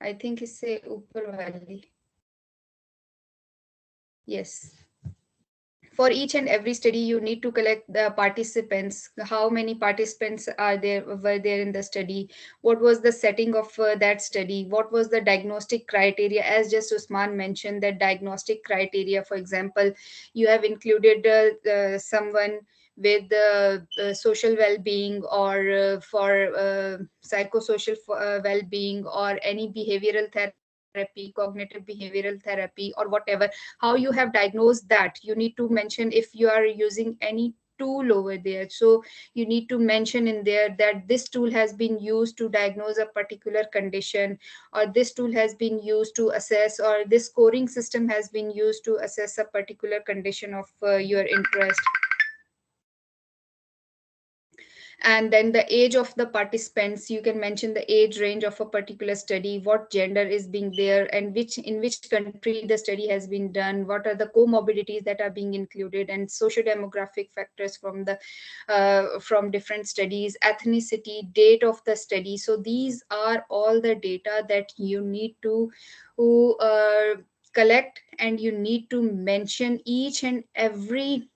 I think isse upar wali. Yes. For each and every study, you need to collect the participants. How many participants were there in the study? What was the setting of that study? What was the diagnostic criteria? As just Usman mentioned, that diagnostic criteria, for example, you have included someone with social well-being, or for psychosocial well-being, or any behavioral therapy, cognitive behavioral therapy, or whatever. How you have diagnosed that, you need to mention. If you are using any tool over there, so you need to mention in there that this tool has been used to diagnose a particular condition, or this tool has been used to assess, or this scoring system has been used to assess a particular condition of your interest. And then the age of the participants, you can mention the age range of a particular study, what gender is being there, and in which country the study has been done, what are the comorbidities that are being included, and socio-demographic factors from different studies, ethnicity, date of the study. So these are all the data that you need to collect, and you need to mention each and every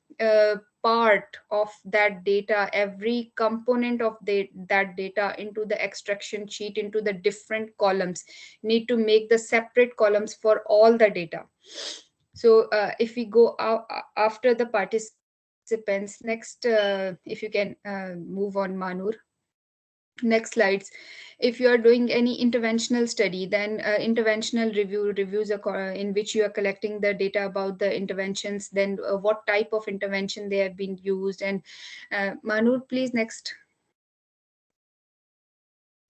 part of that data, every component of that data into the extraction sheet, into the different columns. Need to make the separate columns for all the data. So if we go out after the participants, next, if you can move on, Manur. Next slides. If you are doing any interventional study, then interventional reviews in which you are collecting the data about the interventions, then what type of intervention they have been used. And Manur, please, next.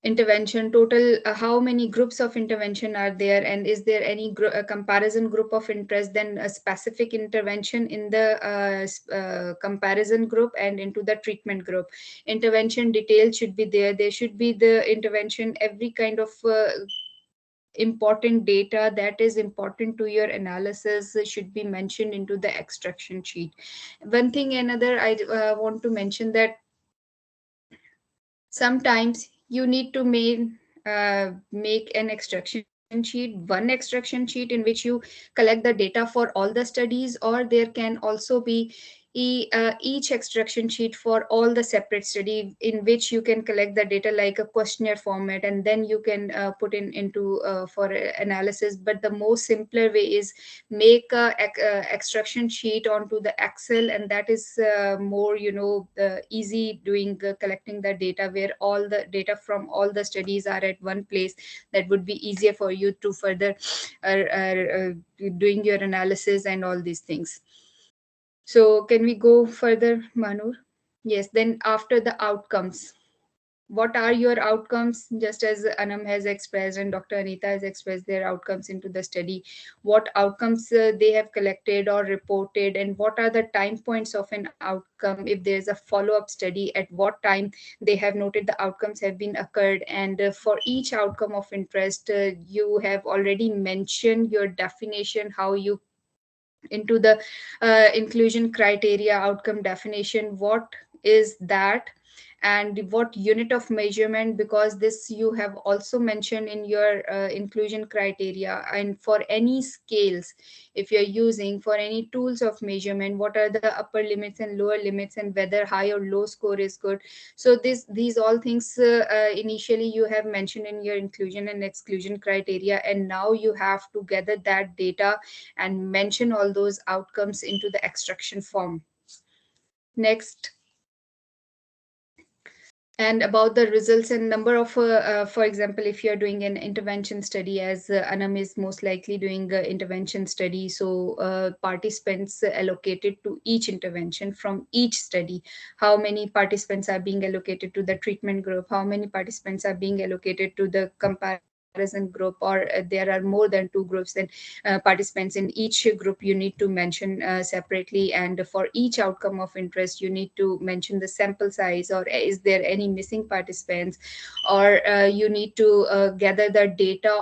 Intervention total, how many groups of intervention are there, and is there any comparison group of interest, then a specific intervention in the comparison group and into the treatment group. Intervention details should be there should be the intervention, every kind of important data that is important to your analysis should be mentioned into the extraction sheet. One thing another I want to mention, that sometimes you need to make an extraction sheet, one extraction sheet in which you collect the data for all the studies, or there can also be each extraction sheet for all the separate study, in which you can collect the data like a questionnaire format, and then you can put into for analysis. But the most simpler way is make a extraction sheet onto the Excel, and that is more easy doing collecting the data, where all the data from all the studies are at one place. That would be easier for you to further doing your analysis and all these things. So can we go further, Manur? Yes, then after the outcomes, what are your outcomes? Just as Anam has expressed and Dr. Anita has expressed their outcomes into the study, what outcomes they have collected or reported, and what are the time points of an outcome? If there's a follow-up study, at what time they have noted the outcomes have been occurred. And for each outcome of interest, you have already mentioned your definition, how you into the inclusion criteria outcome definition, what is that, and what unit of measurement, because this you have also mentioned in your inclusion criteria. And for any scales, if you're using for any tools of measurement, what are the upper limits and lower limits, and whether high or low score is good. So these all things initially you have mentioned in your inclusion and exclusion criteria, and now you have to gather that data and mention all those outcomes into the extraction form. Next. And about the results and number of, for example, if you're doing an intervention study, as Anam is most likely doing an intervention study, so participants allocated to each intervention from each study, how many participants are being allocated to the treatment group, how many participants are being allocated to the comparison comparison group, or there are more than 2 groups, then participants in each group you need to mention separately, and for each outcome of interest you need to mention the sample size, or is there any missing participants, or you need to gather the data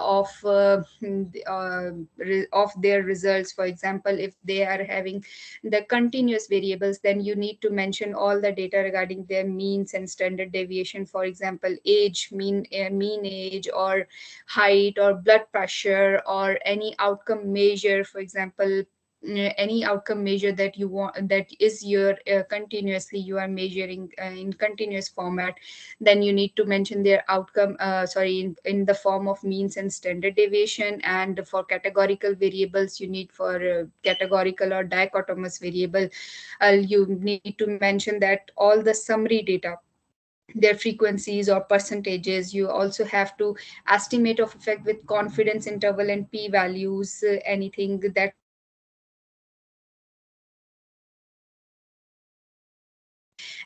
of their results. For example, if they are having the continuous variables, then you need to mention all the data regarding their means and standard deviation. For example, age, mean age, or height, or blood pressure, or any outcome measure. For example, any outcome measure that you want, that is your continuously you are measuring in continuous format, then you need to mention their outcome in the form of means and standard deviation. And for categorical variables, you need for categorical or dichotomous variable, you need to mention that all the summary data, their frequencies or percentages. You also have to estimate of effect with confidence interval and p values, anything that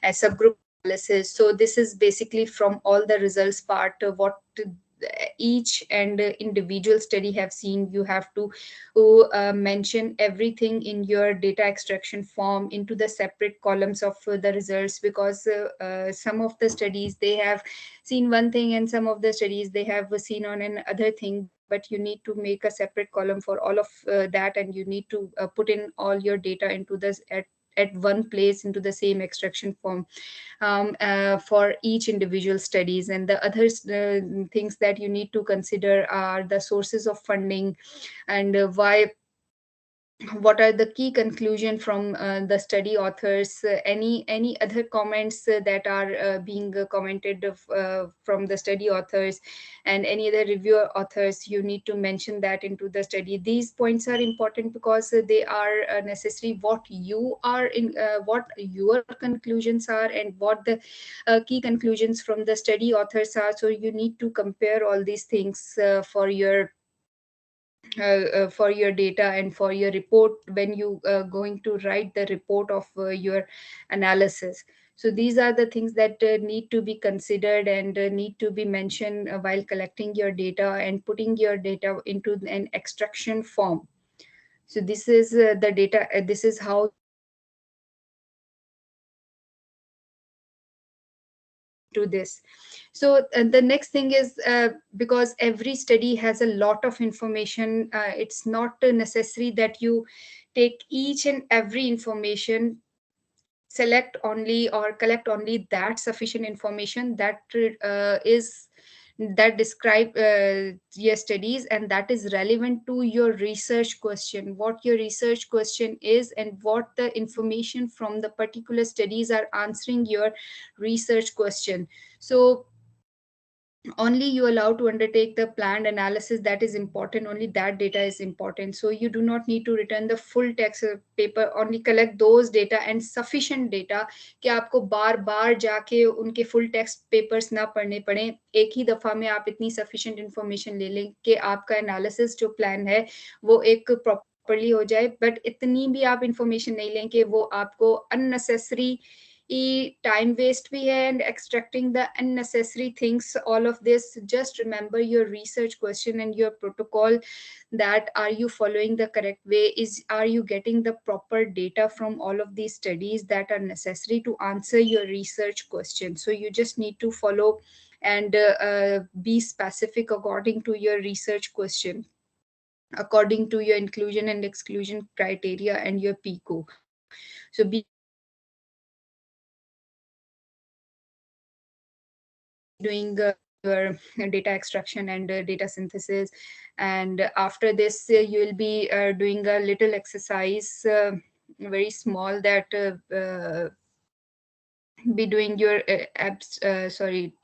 as subgroup analysis. So this is basically from all the results part, what each and individual study have seen. You have to mention everything in your data extraction form into the separate columns of the results, because some of the studies they have seen one thing, and some of the studies they have seen on another thing, but you need to make a separate column for all of that, and you need to put in all your data into this at one place into the same extraction form for each individual studies. And the other things that you need to consider are the sources of funding, and what are the key conclusion from the study authors, any other comments that are being commented from the study authors, and any other reviewer authors. You need to mention that into the study. These points are important because they are necessary what you are in what your conclusions are, and what the key conclusions from the study authors are. So you need to compare all these things for your data and for your report when you going to write the report of your analysis. So these are the things that need to be considered and need to be mentioned while collecting your data and putting your data into an extraction form. So this is the data, this is how to this. So the next thing is because every study has a lot of information, it's not necessary that you take each and every information, select only or collect only that sufficient information that is that describe your studies and that is relevant to your research question, what your research question is, and what the information from the particular studies are answering your research question. So only you allow to undertake the planned analysis that is important, only that data is important. So you do not need to return the full text paper, only collect those data and sufficient data कि आपको बार बार जाके उनके full text papers ना पढ़ने पड़े, एक ही दफा में आप इतनी sufficient information ले लें कि आपका analysis जो plan है वो एक properly हो जाए, but इतनी भी आप information नहीं लें कि वो आपको unnecessary time waste भी है and extracting the unnecessary things. All of this, just remember your research question and your protocol, that are you following the correct way, are you getting the proper data from all of these studies that are necessary to answer your research question. So you just need to follow and be specific according to your research question, according to your inclusion and exclusion criteria and your PICO. So be doing your data extraction and data synthesis, and after this you will be doing a little exercise, very small, that be doing your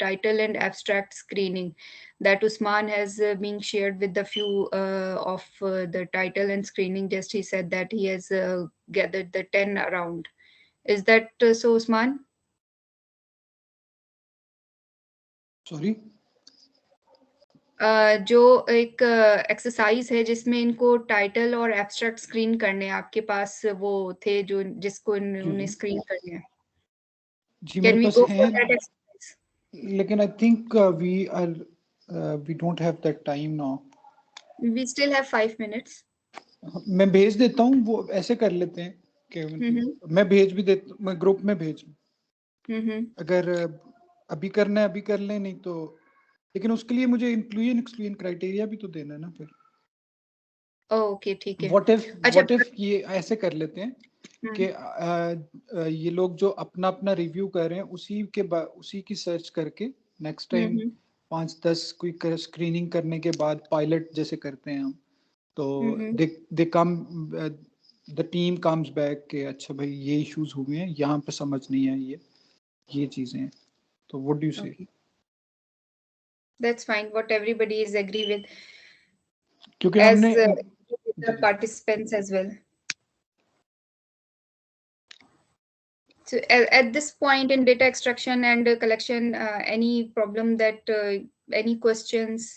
title and abstract screening that Usman has been shared with the few of the title and screening. Just he said that he has gathered the 10 around. Is that so, Usman? Sorry? जो एक exercise है जिसमें इनको title और abstract screen करने हैं, आपके पास वो थे जो जिसको उन्हें स्क्रीन करने हैं. जी Can मेरे we पास go for हैं, that exercise? लेकिन I think we are we don't have that time now. We still have 5 minutes. मैं भेज देता हूँ, वो ऐसे कर लेते हैं कि मैं भेज भी देता, मैं ग्रुप में भेज, अगर अभी करना है अभी कर लें, नहीं तो, लेकिन उसके लिए मुझे इंक्लूजन एक्सक्लूजन क्राइटेरिया भी तो देना है ना फिर। ओके ठीक है। व्हाट इफ ये ऐसे कर लेते हैं कि ये लोग जो अपना अपना रिव्यू कर रहे हैं उसी की सर्च करके नेक्स्ट टाइम 5-10 कोई स्क्रीनिंग करने के बाद पायलट जैसे करते हैं हम, तो दे कम, द टीम कम्स बैक के अच्छा भाई ये इश्यूज हुए हैं, यहाँ पे समझ नहीं आई ये चीजें हैं, तो व्हाट डू यू से? That's fine, what everybody is agree with, क्योंकि as हमने the participants as well. So at this point in data extraction and collection, any problem that any questions?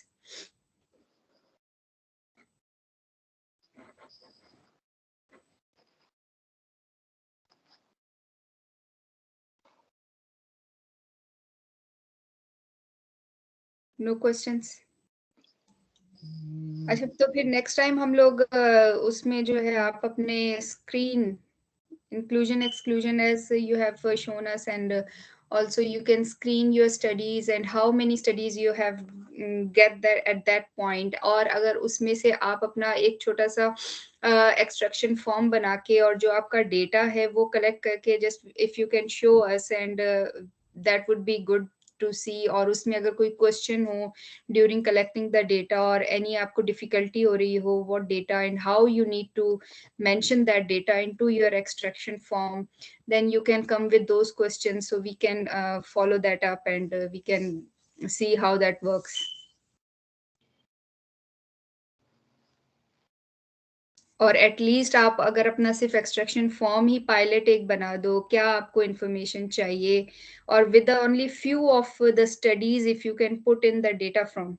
No questions? अच्छा, तो फिर next time हम लोग उसमें जो है आप अपने screen inclusion exclusion as you have shown us, and also you can screen your studies and how many studies you have get there at that point, और अगर उसमें से आप अपना एक छोटा सा एक्सट्रैक्शन फॉर्म बना के और जो आपका डेटा है वो कलेक्ट करके just if you can show us, and that would be good to see. और उसमें अगर कोई क्वेश्चन हो ड्यूरिंग कलेक्टिंग द डेटा और एनी आपको डिफिकल्टी हो रही हो what data and how you need to mention that data into your extraction form, then you can come with those questions so we can follow that up, and we can see how that works. और at least आप अगर अपना सिर्फ extraction form ही pilot एक बना दो, क्या आपको इंफॉर्मेशन चाहिए, और with only few of the studies if you can put in the data from,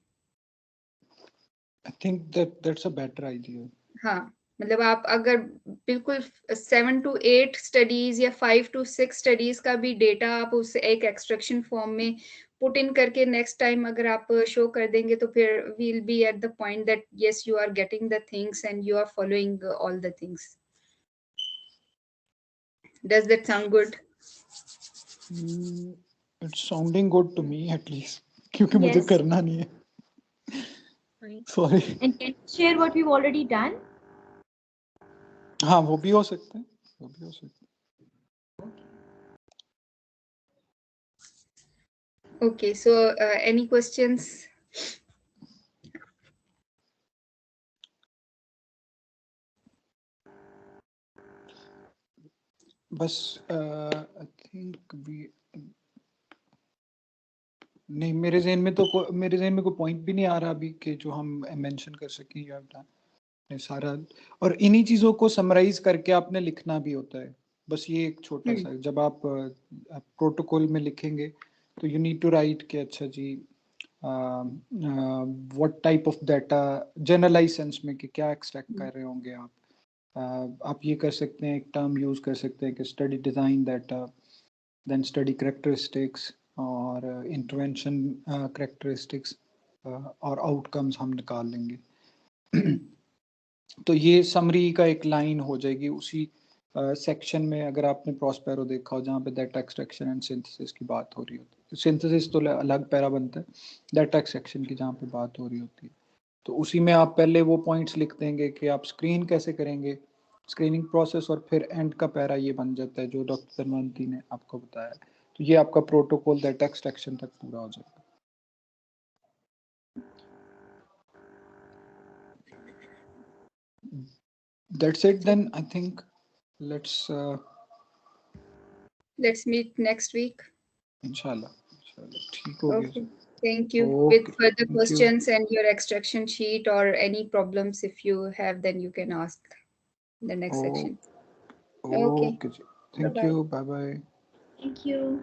I think that's a better idea. हाँ, मतलब आप अगर बिल्कुल 7 to 8 स्टडीज या 5 to 6 स्टडीज का भी डेटा आप उस एक एक्सट्रैक्शन फॉर्म में पुट इन करके नेक्स्ट टाइम अगर आप शो कर देंगे, तो फिर we'll be at the point that yes you are getting the things and you are following all the things. Does that sound good? It's sounding good to me at least, क्योंकि मुझे करना नहीं है। Sorry. And can you share what we've already done? हाँ, वो भी हो सकता है, वो भी हो सकता है। Okay, so any questions? बस आई थिंक वी, नहीं मेरे ज़हन में कोई पॉइंट भी नहीं आ रहा अभी कि जो हम मेंशन कर सकें या सारा, और इन्हीं चीज़ों को समराइज करके आपने लिखना भी होता है। बस ये एक छोटा सा, जब आप प्रोटोकॉल में लिखेंगे तो यू नीड टू राइट कि अच्छा जी what type of data, generalize sense में कि क्या एक्सट्रैक्ट कर रहे होंगे आप ये कर सकते हैं, एक टर्म यूज कर सकते हैं कि study design data, then study characteristics और इंटरवेंशन कैरेक्टरिस्टिक्स और आउटकम्स हम निकाल लेंगे। तो ये समरी का एक लाइन हो जाएगी उसी सेक्शन में। अगर आपने प्रॉस्पेरो देखा हो जहाँ पे डाटा एक्सट्रैक्शन एंड सिंथेसिस की बात हो रही होती है, सिंथेसिस तो अलग पैरा बनता है, डाटा एक्सट्रैक्शन की जहाँ पे बात हो रही होती है, तो उसी में आप पहले वो पॉइंट्स लिख देंगे कि आप स्क्रीन कैसे करेंगे, स्क्रीनिंग प्रोसेस, और फिर एंड का पैरा ये बन जाता है जो डॉक्टर धनवंती ने आपको बताया। तो ये आपका प्रोटोकॉल डाटा एक्सट्रैक्शन तक पूरा हो जाएगा। That's it then. I think let's meet next week. Inshallah. ठीक हो गया। Okay. Thank you. With further questions and your extraction sheet or any problems if you have, then you can ask in the next section. Okay. Thank you. Bye bye. Thank you.